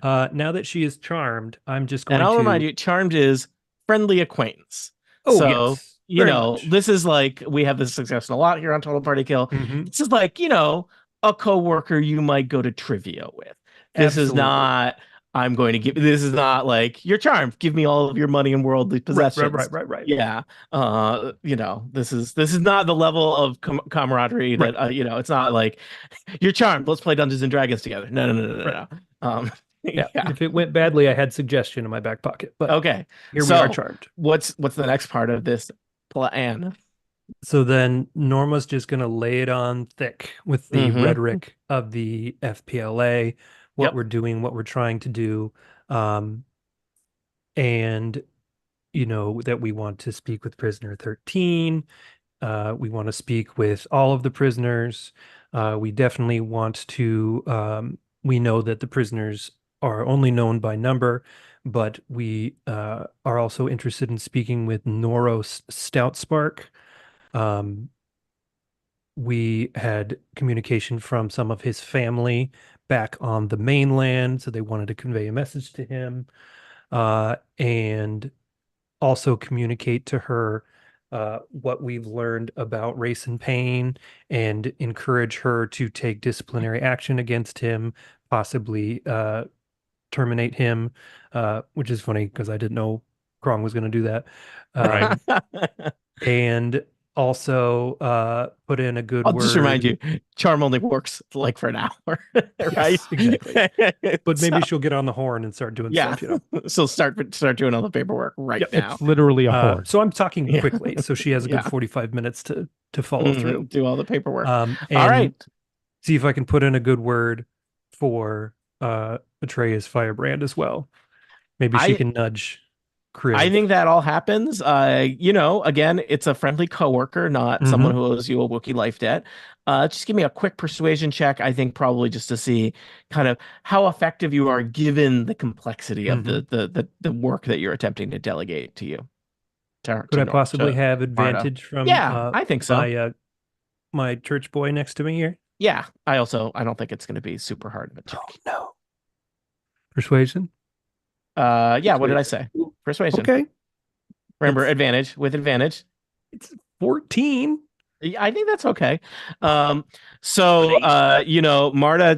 now that she is charmed, I'm just And going I'll remind to. you, charmed is friendly acquaintance. Oh, So, yes, very much. this is like we have this suggestion a lot here on Total Party Kill. Mhm. This is like, a coworker you might go to trivia with. This is Absolutely. not, this is not like, you're charmed. Give me all of your money and worldly possessions. Right. Yeah. This is not the level of camaraderie Right. that, it's not like you're charmed. Let's play Dungeons and Dragons together. No. Right. No. Yeah. Yeah. If it went badly, I had suggestion in my back pocket, but Okay. here we are So charmed. what's the next part of this plan? So then Norma's just going to lay it on thick with the Mm-hmm. rhetoric of the FPLA, what Yep. we're doing, what we're trying to do, um, and that we want to speak with prisoner 13. We want to speak with all of the prisoners. We definitely want to. We know that the prisoners are only known by number, but we are also interested in speaking with Noros Stoutspark. Um, we had communication from some of his family back on the mainland, so they wanted to convey a message to him, and also communicate to her what we've learned about Race and Pain and encourage her to take disciplinary action against him, possibly terminate him, which is funny because I didn't know Krong was going to do that. Right. And also put in a good I'll word. just remind you, charm only works like for an hour, right? Yes, exactly. But maybe So, she'll get on the horn and start doing yeah. stuff, So start doing all the paperwork right Yep. now. It's literally a horn. So I'm talking Yeah. quickly, so she has a good Yeah. 45 minutes to follow through. Do all the paperwork. And All right. see if I can put in a good word for Atreus Firebrand as well. Maybe she can nudge Kriv. I think that all happens. Again, it's a friendly coworker, not someone who owes you a Wookiee life debt. Just give me a quick persuasion check. I think probably just to see kind of how effective you are given the complexity of the work that you're attempting to delegate to you. Could I possibly have advantage from I think so. My church boy next to me here? Yeah, I don't think it's going to be super hard of a check. Oh, no. Persuasion? Yeah, what did I say? Persuasion. Okay. Remember, with advantage. It's 14. I think that's okay. Marta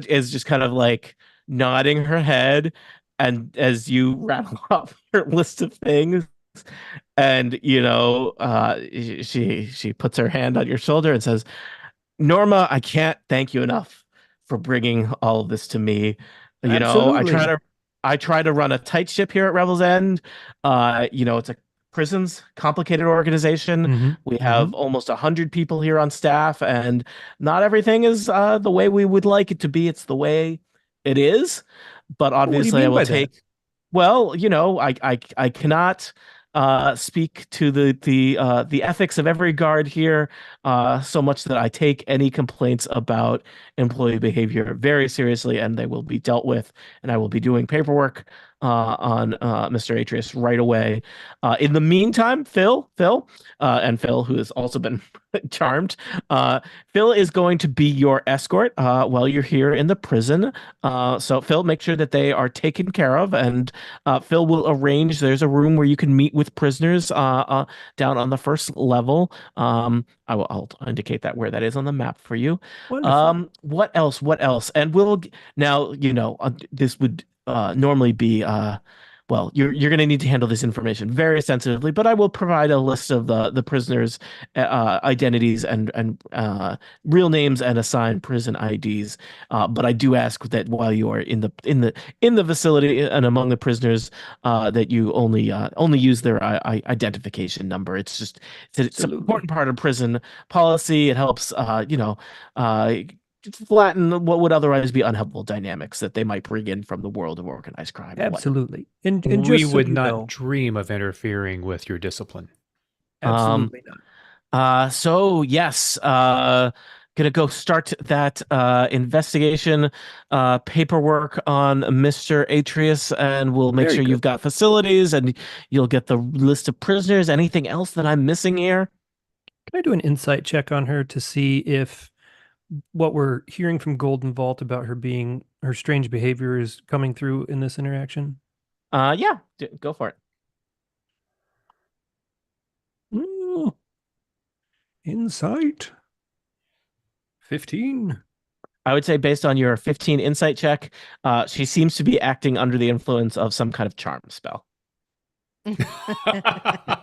is just kind of like nodding her head, and as you rattle off your list of things, and she puts her hand on your shoulder and says, Norma, I can't thank you enough for bringing all of this to me. Absolutely. I try to run a tight ship here at Revel's End. It's a prison's complicated organization. We have almost 100 people here on staff, and not everything is the way we would like it to be. It's the way it is. But obviously, I will take. That? Well, I cannot speak to the ethics of every guard here so much that I take any complaints about employee behavior very seriously, and they will be dealt with, and I will be doing paperwork on Mr. Atreus right away. In the meantime, Phil, who has also been charmed, Phil is going to be your escort while you're here in the prison. So Phil, make sure that they are taken care of, and Phil will arrange. There's a room where you can meet with prisoners down on the first level. I'll indicate that where that is on the map for you. Wonderful. What else? And we'll now, this would normally be you're going to need to handle this information very sensitively, but I will provide a list of the prisoners' identities and real names and assign prison IDs. But I do ask that while you are in the facility and among the prisoners, that you only use their identification number. It's an important part of prison policy. It helps flatten what would otherwise be unhelpful dynamics that they might bring in from the world of organized crime. Absolutely. And we would not dream of interfering with your discipline. Absolutely not. So yes, gonna go start that investigation paperwork on Mr. Atreus, and we'll make sure you've got facilities and you'll get the list of prisoners. Anything else that I'm missing here? Can I do an insight check on her to see if what we're hearing from Golden Vault about her strange behavior is coming through in this interaction? Yeah, go for it. Insight 15. I would say based on your 15 insight check, she seems to be acting under the influence of some kind of charm spell.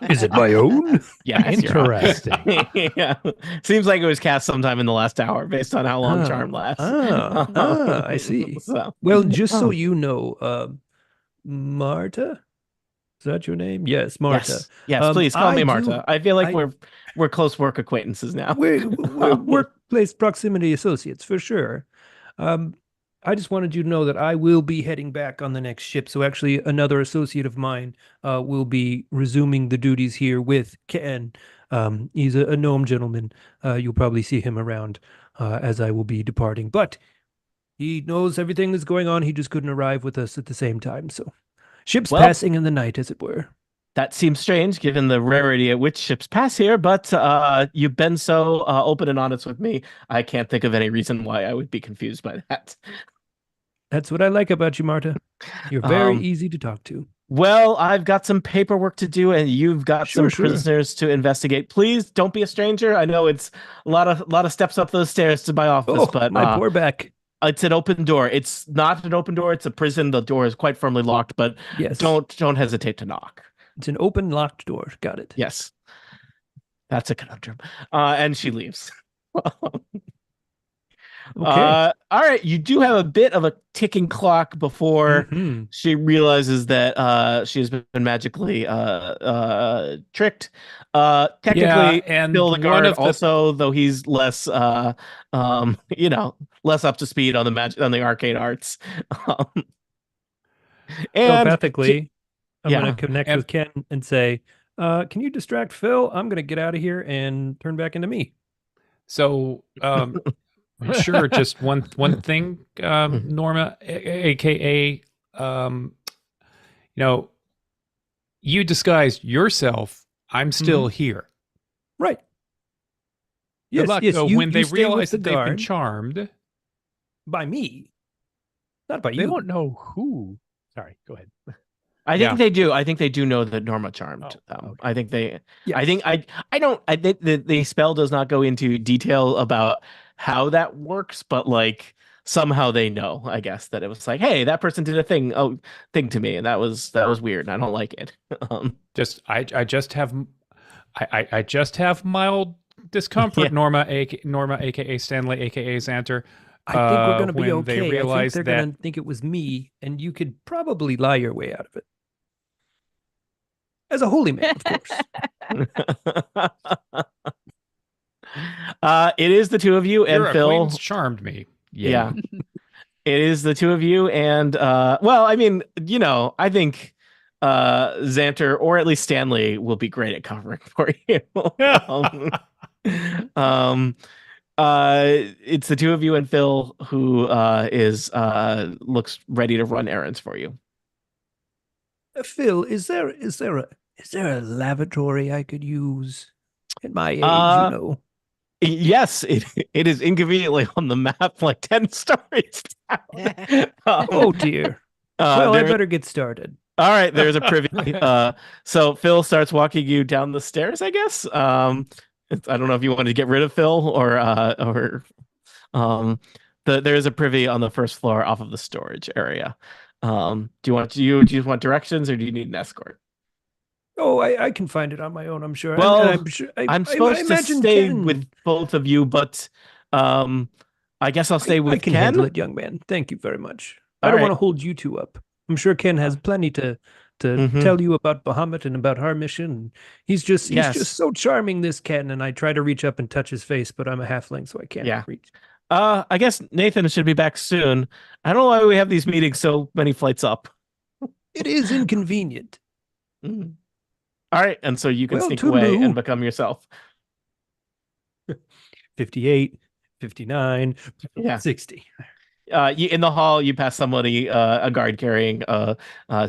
Is it my own? Yeah, interesting. Yeah, seems like it was cast sometime in the last hour, based on how long charm lasts. I see. Well, just so you know, Marta, is that your name? Yes, Marta. Yes, please call me Marta. I feel like we're close work acquaintances now. We're workplace proximity associates for sure. I just wanted you to know that I will be heading back on the next ship. So actually another associate of mine will be resuming the duties here with Ken. He's a gnome gentleman. You'll probably see him around as I will be departing. But he knows everything that's going on. He just couldn't arrive with us at the same time. So ships passing in the night, as it were. That seems strange given the rarity at which ships pass here, but you've been so open and honest with me. I can't think of any reason why I would be confused by that. That's what I like about you, Marta. You're very easy to talk to. Well, I've got some paperwork to do, and you've got some prisoners to investigate. Please don't be a stranger. I know it's a lot of steps up those stairs to my office, but my poor back. It's an open door. It's not an open door. It's a prison. The door is quite firmly locked, but yes, don't hesitate to knock. It's an open, locked door. Got it. Yes, that's a conundrum. And she leaves. Okay. All right. You do have a bit of a ticking clock before Mhm. she realizes that she has been magically tricked. Technically, and Bill the one guard of the also, though he's less less up to speed on the magic on the arcane arts. Um, and Telepathically, I'm going yeah. to connect and with Ken and say, can you distract Phil? I'm going to get out of here and turn back into me. so sure, just one thing, Norma, aka you know, you disguised yourself. I'm still here. Right. Good Yes, luck. yes. So You when they stay with realize the that they've been guard charmed, by me, not by They you. won't know who. Sorry, go ahead. I think Yeah. they do. I think they do know that Norma charmed Oh, them. okay. I think they. Yes. I think I don't. The spell does not go into detail about how that works, but like somehow they know. I guess that it was like, hey, that person did a thing to me, and that was weird, and I don't like it. just I just have mild discomfort, Yeah. Norma, aka Stanley, aka Xanter. I think we're going to be When they okay. I think realize they're that going to think it was me, and you could probably lie your way out of it. As a holy man, of course. It is the two of you and your Phil. acquaintance charmed me. Yay. Yeah. It is the two of you, and well, I mean, I think Xanter or at least Stanley will be great at covering for you. um, um, it's the two of you and Phil who is looks ready to run errands for you. Phil, is there a lavatory I could use at my age? Uh, Yes, it is inconveniently on the map, like 10 stories down. Oh dear. Well, I better get started. All right, there's a privy. So Phil starts walking you down the stairs, I guess. I don't know if you want to get rid of Phil or there is a privy on the first floor off of the storage area. Do you want directions or do you need an escort? Oh, I can find it on my own, I'm sure. And Well, I'm sure I'm I supposed to imagine stay Ken, with both of you, but I guess I'll stay I with can Ken. handle it, young man. Thank you very much. I All don't want right. to hold you two up. I'm sure Ken has plenty to Mhm. tell you about Bahamut and about our mission. He's just Yes. so charming, this Ken, and I try to reach up and touch his face, but I'm a halfling, so I can't Yeah. reach. I guess Nathan should be back soon. I don't know why we have these meetings so many flights up. It is inconvenient. Mm. All right, and so you can Well, sneak away toodaloo. and become yourself. 58, 59, Yeah. 60. In the hall, you pass somebody, a guard carrying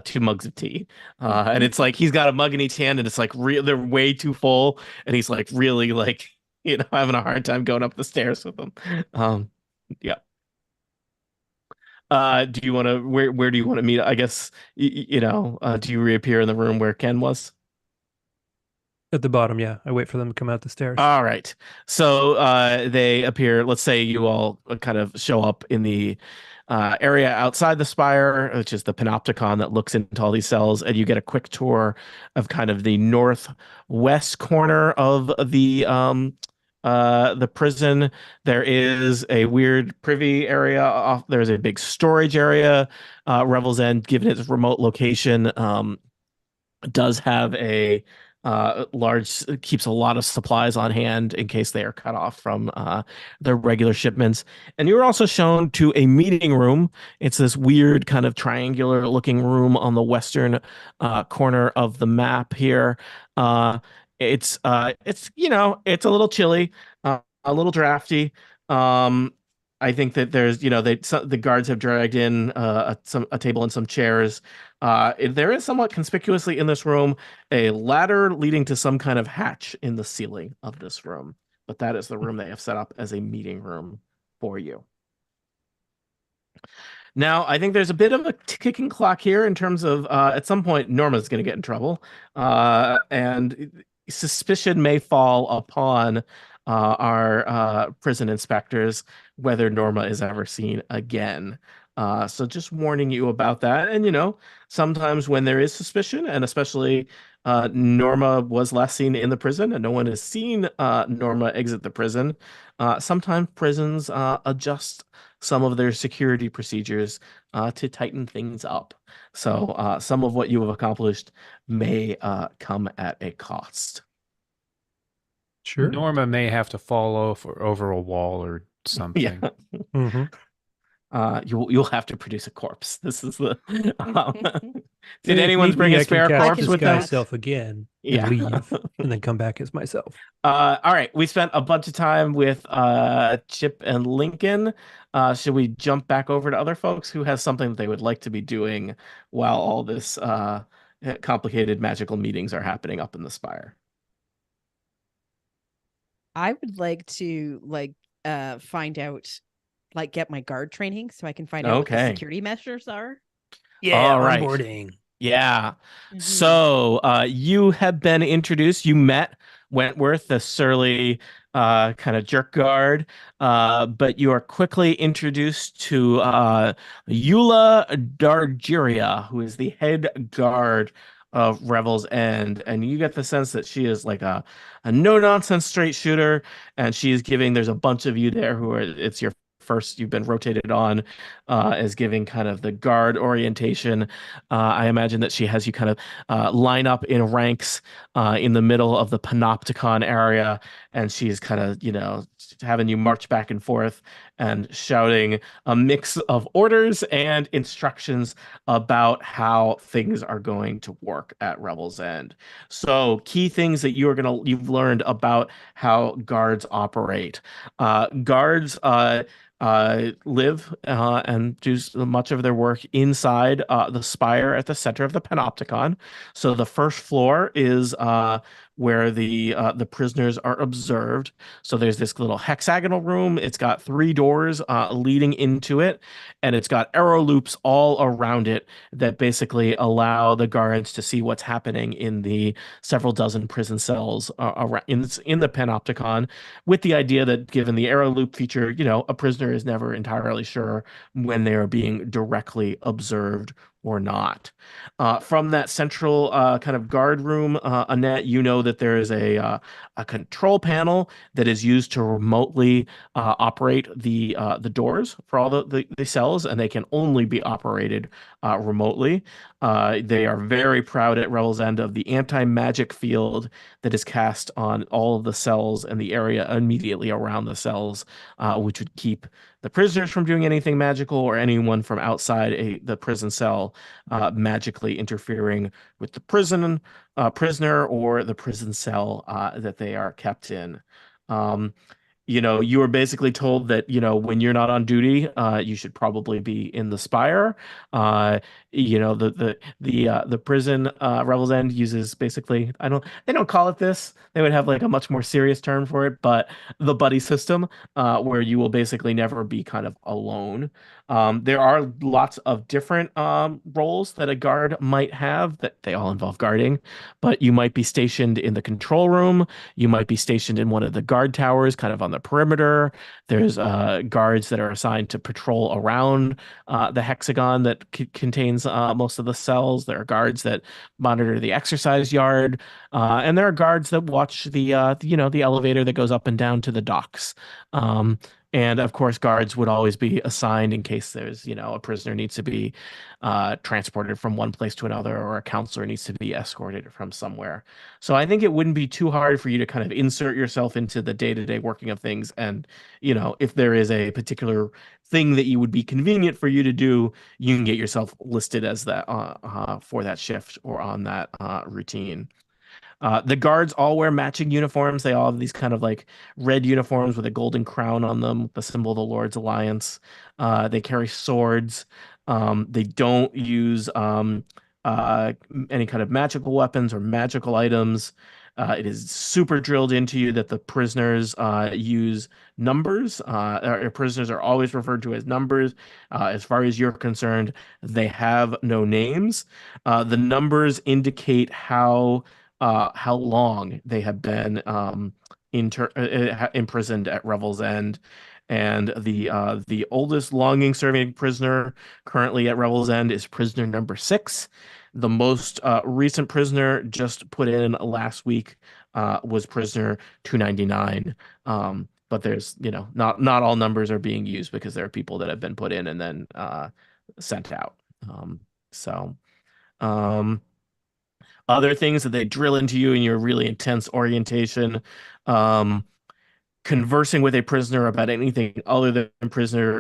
2 mugs of tea, and it's like he's got a mug in each hand, and it's like they're way too full, and he's like really like having a hard time going up the stairs with them. Yeah. Do you want to where do you want to meet? I guess do you reappear in the room where Ken was? At the bottom, yeah. I wait for them to come out the stairs. All right. So they appear. Let's say you all kind of show up in the area outside the spire, which is the panopticon that looks into all these cells, and you get a quick tour of kind of the northwest corner of the prison. There is a weird privy area off. There's a big storage area. Revel's End, given its remote location, does have a large keeps a lot of supplies on hand in case they are cut off from their regular shipments. And you were also shown to a meeting room. It's this weird kind of triangular looking room on the western corner of the map here. It's it's a little chilly, a little drafty. I think that there's the guards have dragged in a table and some chairs. There is somewhat conspicuously in this room a ladder leading to some kind of hatch in the ceiling of this room. But that is the room they have set up as a meeting room for you. Now, I think there's a bit of a ticking clock here in terms of at some point Norma's going to get in trouble, and suspicion may fall upon our prison inspectors whether Norma is ever seen again. So just warning you about that. And sometimes when there is suspicion, and especially Norma was last seen in the prison, and no one has seen Norma exit the prison. Sometimes prisons adjust some of their security procedures to tighten things up. So some of what you have accomplished may come at a cost. Sure. Norma may have to fall over a wall or something. Yeah. Mm-hmm. You'll have to produce a corpse. This is the. Did If anyone need bring be, a I can spare cast corpse with them? disguise self again Yeah. and leave, and then come back as myself. All right. We spent a bunch of time with Chip and Lincoln. Should we jump back over to other folks who has something that they would like to be doing while all this complicated magical meetings are happening up in the spire? I would like to find out, get my guard training so I can find out what the Okay. security measures are. Yeah, All right. onboarding. Yeah. Mhm. So you have been introduced. You met Wentworth, the surly kind of jerk guard, but you are quickly introduced to Eula Dargeria, who is the head guard of Revel's End. And you get the sense that she is like a no-nonsense straight shooter, and she is giving, there's a bunch of you there who are, it's your first, you've been rotated on as giving kind of the guard orientation. I imagine that she has you kind of line up in ranks in the middle of the panopticon area, and she's kind of, having you march back and forth and shouting a mix of orders and instructions about how things are going to work at Rebel's End. So, key things that you've learned about how guards operate. Guards live and do much of their work inside the spire at the center of the panopticon. So the first floor is where the prisoners are observed. So there's this little hexagonal room. It's got 3 doors leading into it, and it's got arrow loops all around it that basically allow the guards to see what's happening in the several dozen prison cells around in the panopticon, with the idea that given the arrow loop feature, a prisoner is never entirely sure when they are being directly observed or not. From that central kind of guard room, Annette, you know that there is a control panel that is used to remotely operate the doors for all the cells, and they can only be operated remotely. They are very proud at Revel's End of the anti-magic field that is cast on all of the cells and the area immediately around the cells, which would keep the prisoners from doing anything magical or anyone from outside the prison cell magically interfering with the prisoner or the prison cell that they are kept in. You were basically told that, when you're not on duty, you should probably be in the spire. The prison Revel's End uses basically, they don't call it this. They would have like a much more serious term for it, but the buddy system, where you will basically never be kind of alone. There are lots of different roles that a guard might have that they all involve guarding, but you might be stationed in the control room. You might be stationed in one of the guard towers, kind of on the perimeter. There's guards that are assigned to patrol around the hexagon that contains most of the cells. There are guards that monitor the exercise yard, and there are guards that watch the elevator that goes up and down to the docks. And of course, guards would always be assigned in case there's, a prisoner needs to be transported from one place to another, or a counselor needs to be escorted from somewhere. So I think it wouldn't be too hard for you to kind of insert yourself into the day-to-day working of things. And, if there is a particular thing that you would be convenient for you to do, you can get yourself listed as that for that shift or on that routine. The guards all wear matching uniforms. They all have these kind of like red uniforms with a golden crown on them, the symbol of the Lord's Alliance. They carry swords. They don't use any kind of magical weapons or magical items. It is super drilled into you that the prisoners use numbers. Prisoners are always referred to as numbers. As far as you're concerned, they have no names. The numbers indicate how long they have been imprisoned at Revel's End. And the oldest longing serving prisoner currently at Revel's End is prisoner number 6. The most recent prisoner just put in last week was prisoner 299. But there's, not all numbers are being used because there are people that have been put in and then sent out. So other things that they drill into you in your really intense orientation. Conversing with a prisoner about anything other than prison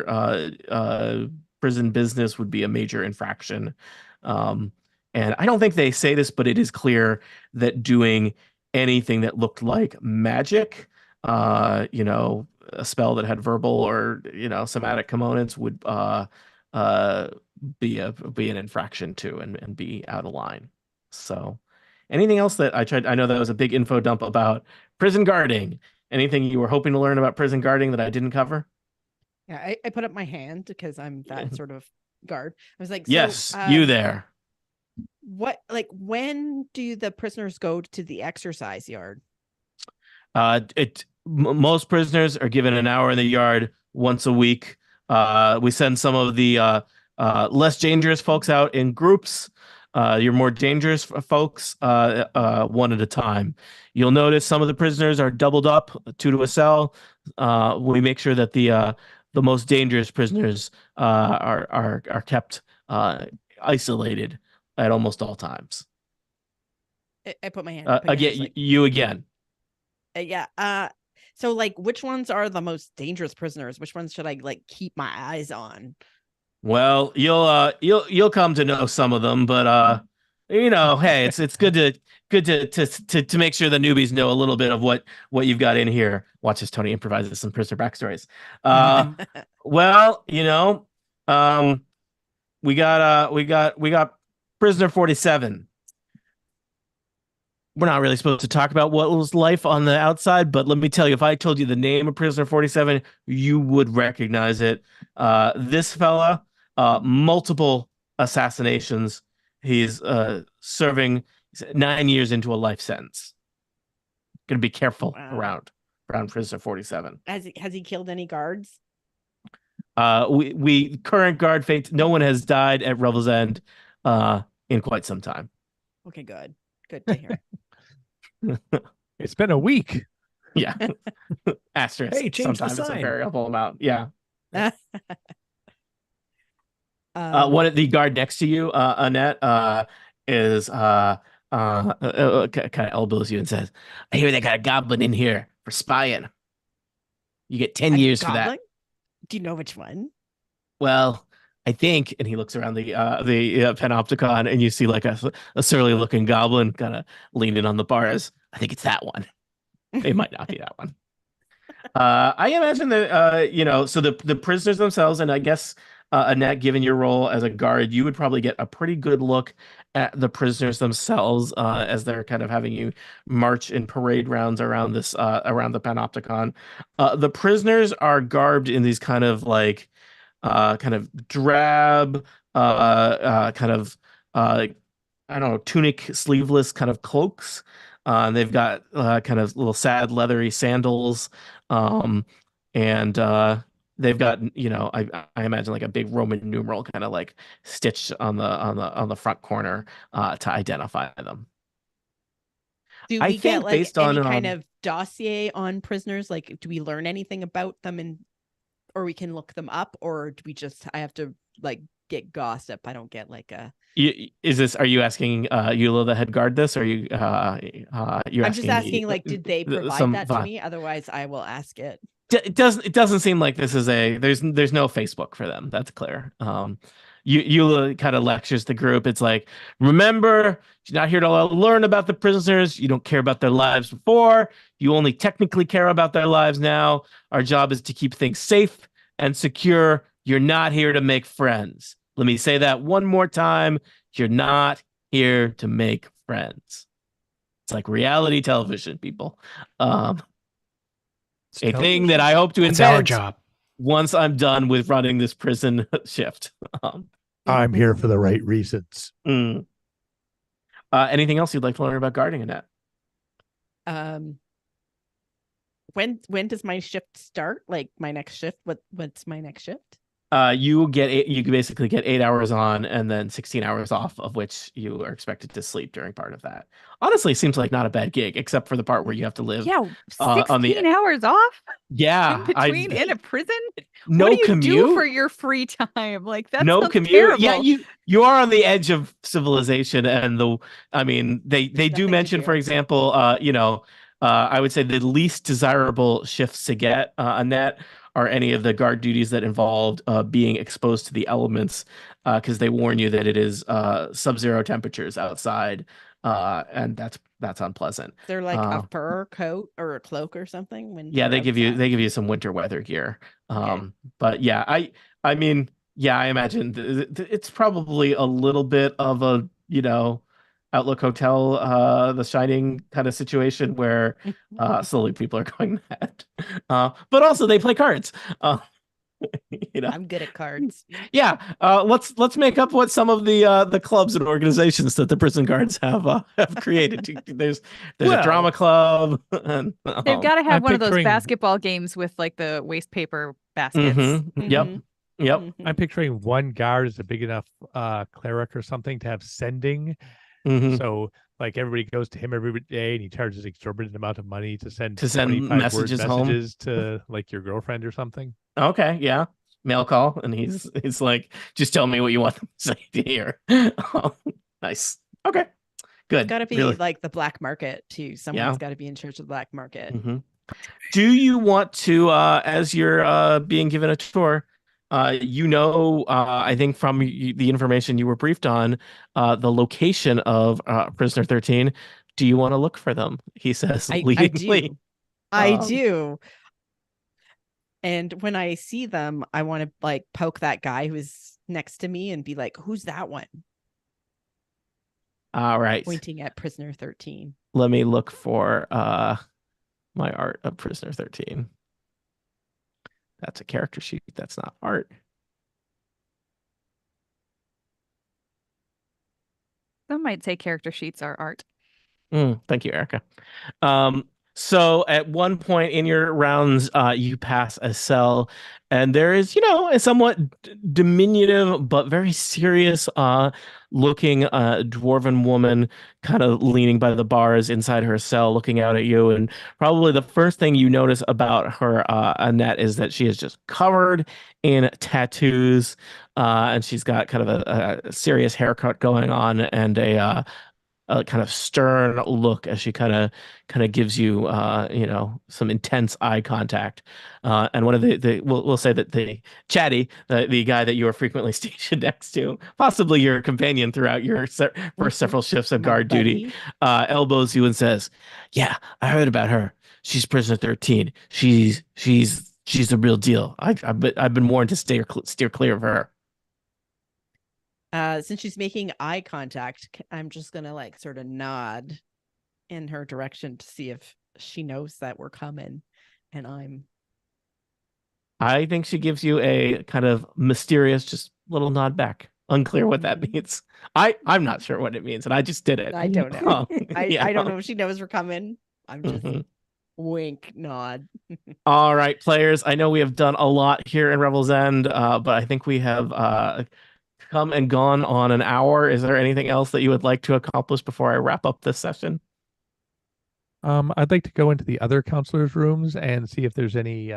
business would be a major infraction. And I don't think they say this, but it is clear that doing anything that looked like magic, a spell that had verbal or somatic components would be an infraction too, and be out of line. So anything else that I know that was a big info dump about prison guarding. Anything you were hoping to learn about prison guarding that I didn't cover? Yeah, I put up my hand because I'm that sort of guard. I was like, yes, you there. When do the prisoners go to the exercise yard? Most prisoners are given an hour in the yard once a week. We send some of the less dangerous folks out in groups. Your more dangerous folks, one at a time. You'll notice some of the prisoners are doubled up, 2 to a cell. We make sure that the most dangerous prisoners are kept isolated at almost all times. I put my hand. Again, you again. Yeah. So which ones are the most dangerous prisoners? Which ones should I keep my eyes on? Well, you'll come to know some of them, but hey, it's good to make sure the newbies know a little bit of what you've got in here. Watch as Tony improvises some prisoner backstories. Well, we got prisoner 47. We're not really supposed to talk about what was life on the outside, but let me tell you, if I told you the name of prisoner 47, you would recognize it. This fella, multiple assassinations. He's serving 9 years into a life sentence. Gonna be careful around prisoner 47. Has he killed any guards? We current guard fate. No one has died at Revel's End in quite some time. Okay, good to hear. It's been a week. Yeah. Asterisk. Hey, change the sometimes it's a sign. variable amount. Yeah. One of the guard next to you, Annette, is kind of elbows you and says, "I hear they got a goblin in here for spying. You get 10 years for that." Do you know which one? Well, I think, and he looks around the panopticon, and you see like a surly looking goblin kind of leaning on the bars. I think it's that one. It might not be that one. I imagine that so the prisoners themselves, and I guess Annette, given your role as a guard, you would probably get a pretty good look at the prisoners themselves as they're kind of having you march in parade rounds around this around the panopticon. The prisoners are garbed in these kind of kind of drab, kind of I don't know, tunic sleeveless kind of cloaks. They've got kind of little sad leathery sandals, and they've got I imagine like a big Roman numeral kind of like stitched on the front corner to identify them. Do we get any kind of dossier on prisoners? Do we learn anything about them or we can look them up, or do we I have to get gossip? I don't get a. Are you asking Eula, the head guard, this, or you? I'm just asking, did they provide that to me? Otherwise, I will ask it. It doesn't seem like this is there's no Facebook for them. That's clear. Eula kind of lectures the group. It's like, remember, you're not here to learn about the prisoners. You don't care about their lives before. You only technically care about their lives now. Our job is to keep things safe and secure. You're not here to make friends. Let me say that one more time. You're not here to make friends. It's like reality television, people. A thing that I hope to invent. Our job. Once I'm done with running this prison shift. I'm here for the right reasons. Anything else you'd like to learn about guarding, Annette? when does my shift start? Like my next shift? What's my next shift? You basically get 8 hours on and then 16 hours off, of which you are expected to sleep during part of that. Honestly, seems like not a bad gig, except for the part where you have to live Yeah, on 16 the hours off in yeah, between in a prison? What no do you do for commute, your free time? Like that no sounds commute. Yeah, terrible. you are on the edge of civilization, and I mean, they There's do nothing to mention, do. for example, I would say the least desirable shifts to get on that are any of the guard duties that involved being exposed to the elements, because they warn you that it is sub-zero temperatures outside, and that's unpleasant. They're like a Uh, fur coat or a cloak or something when yeah, you're outside. they give you some winter weather gear. Okay. But yeah, I mean, yeah, I imagine it's probably a little bit of a, Outlook Hotel, The Shining kind of situation where slowly people are going mad. But also they play cards. Uh, you know. I'm good at cards. Yeah, let's make up what some of the clubs and organizations that the prison guards have created. There's a Well, drama club, and They've got to have I'm one of those picturing basketball games with like the waste paper baskets. yep, Mhm. yep. I'm picturing one guard is a big enough cleric or something to have sending. Mhm. So like everybody goes to him every day and he charges exorbitant amount of money to send To send 25 word messages home. messages to like your girlfriend or something. Okay, yeah. Mail call, and he's like, just tell me what you want them to say to hear. Oh, nice. Okay, good. Got to be Really, like the black market too. Someone's yeah. got to be in charge of the black market. hmm Do you want to, as you're being given a tour, I think from the information you were briefed on, the location of Prisoner 13. Do you want to look for them? He says I leadingly. do. I Um, do. And when I see them, I want to like poke that guy who's next to me and be like, "Who's that one?" All right. Pointing at prisoner 13. Let me look for my art of Prisoner 13. That's a character sheet. That's not art. Some might say character sheets are art. Thank you, Erica. So at one point in your rounds, you pass a cell, and there is, a somewhat diminutive but very serious looking dwarven woman kind of leaning by the bars inside her cell, looking out at you. And probably the first thing you notice about her, Annette, is that she is just covered in tattoos, and she's got kind of a serious haircut going on and a kind of stern look as she kind of gives you some intense eye contact, and one of the we'll say that the chatty, the guy that you are frequently stationed next to, possibly your companion throughout your first several shifts of My guard duty, buddy. elbows you and says, "Yeah, I heard about her. She's prisoner 13. She's the real deal. I've been warned to steer clear of her." Since she's making eye contact, I'm just gonna like sort of nod in her direction to see if she knows that we're coming. And I think she gives you a kind of mysterious, just little nod back. Unclear what that means. I'm not sure what it means, and I just did it. I don't know. Yeah. I don't know if she knows we're coming. I'm just Mhm. wink nod. All right, players. I know we have done a lot here in Revel's End, but I think we have come and gone on an hour. Is there anything else that you would like to accomplish before I wrap up this session? I'd like to go into the other counselors' rooms and see if there's any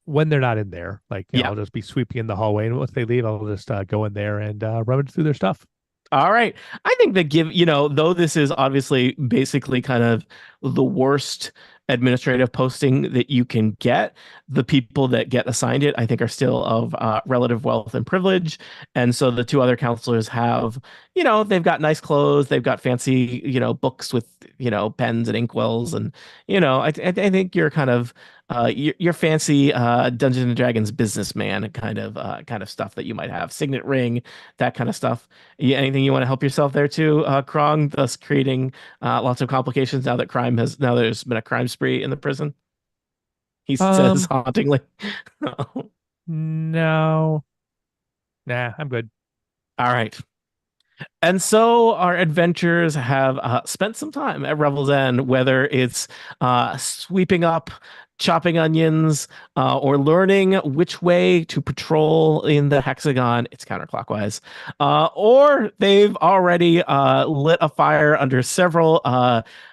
when they're not in there. Like, Yeah. I'll just be sweeping in the hallway, and once they leave, I'll just go in there and rummage through their stuff. All right. I think that though this is obviously basically kind of the worst administrative posting that you can get, the people that get assigned it, I think, are still of relative wealth and privilege. And so the two other counselors have, they've got nice clothes, they've got fancy, books with, pens and inkwells. And, I think you're kind of, your fancy Dungeons and Dragons businessman kind of stuff that you might have, signet ring, that kind of stuff. Anything you want to help yourself there too, Krong, thus creating lots of complications now now there's been a crime spree in the prison? He says hauntingly. No. Nah, I'm good. All right. And so our adventurers have spent some time at Revel's End, whether it's sweeping up, chopping onions, or learning which way to patrol in the hexagon. It's counterclockwise. Or they've already lit a fire under several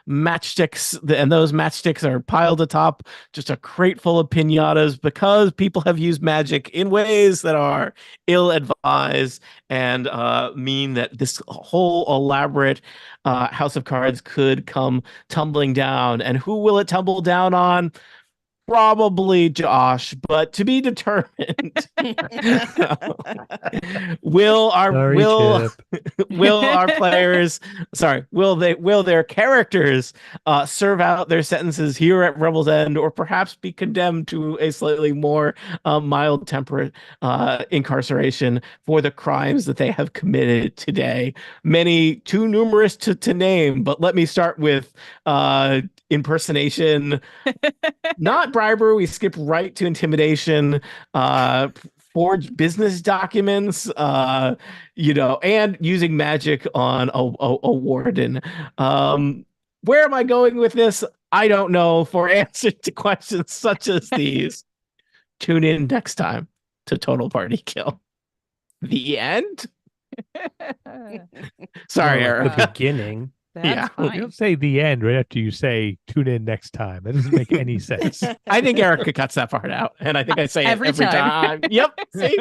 matchsticks, and those matchsticks are piled atop just a crate full of pinatas because people have used magic in ways that are ill-advised and mean that this whole elaborate house of cards could come tumbling down. And who will it tumble down on? Probably Josh, but to be determined. will our Sorry, will Chip. will our players will their characters serve out their sentences here at Rebel's End, or perhaps be condemned to a slightly more mild temperate incarceration for the crimes that they have committed today? Many too numerous to name, but let me start with impersonation, not bribery. We skip right to intimidation, forged business documents, and using magic on a warden. Where am I going with this? I don't know. For answers to questions such as these, tune in next time to Total Party Kill. The end? Sorry, More like Eric. the beginning. That's Yeah. You fine. don't say the end right after you say tune in next time. That doesn't make any sense. I think Erica cuts that part out, and I think I say Every it every time. time. Yep. See?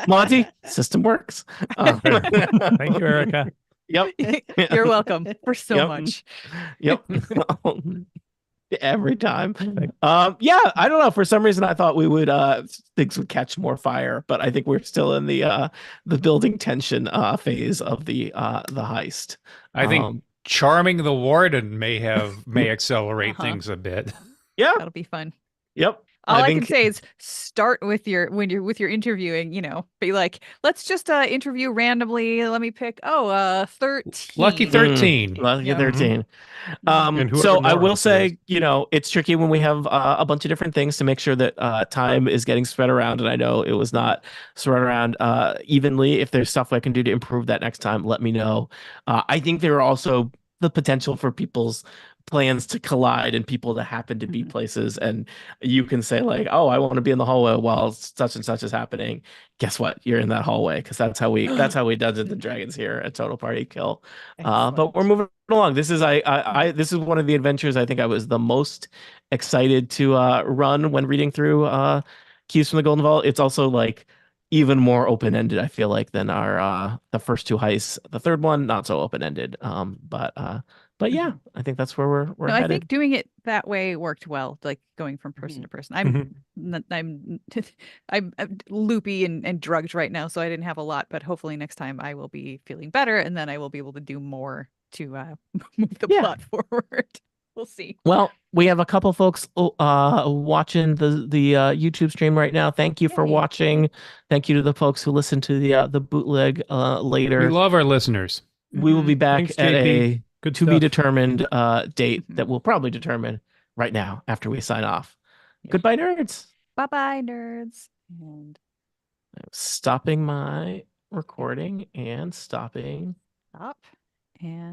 Monty, system works. Thank you, Erica. Yep. You're welcome for so Yep. much. Yep. Every time. Yeah, I don't know. For some reason I thought we would things would catch more fire, but I think we're still in the building tension phase of the heist. I think charming the warden may accelerate things a bit. Yeah. That'll be fun. Yep. All I can think say is start with when you're interviewing, be like, let's just interview randomly. Let me pick 13. Lucky 13. Lucky Yep. 13. And whoever So I will Norris say, it's tricky when we have a bunch of different things to make sure that time is getting spread around. And I know it was not spread around evenly. If there's stuff I can do to improve that next time, let me know. I think there are also the potential for people's plans to collide and people to happen to be places, and you can say like, oh, I want to be in the hallway while such and such is happening. Guess what, you're in that hallway, because that's how we Dungeons and Dragons here at Total Party Kill. But we're moving along. This is this is one of the adventures I think I was the most excited to run when reading through Keys from the Golden Vault. It's also like even more open-ended, I feel like, than our the first two heists. The third one not so open-ended, but yeah, I think that's where we're No, headed. I think doing it that way worked well, like going from person to person. I'm loopy and drugged right now, so I didn't have a lot, but hopefully next time I will be feeling better, and then I will be able to do more to move the plot forward. We'll see. Well, we have a couple folks watching the YouTube stream right now. Thank you for watching. Thank you to the folks who listen to the bootleg later. We love our listeners. We will be back Thanks, at JP. a Good to stuff. be determined date that we'll probably determine right now after we sign off. Goodbye, nerds. Bye-bye, nerds. And I'm stopping my recording and stopping. stop. And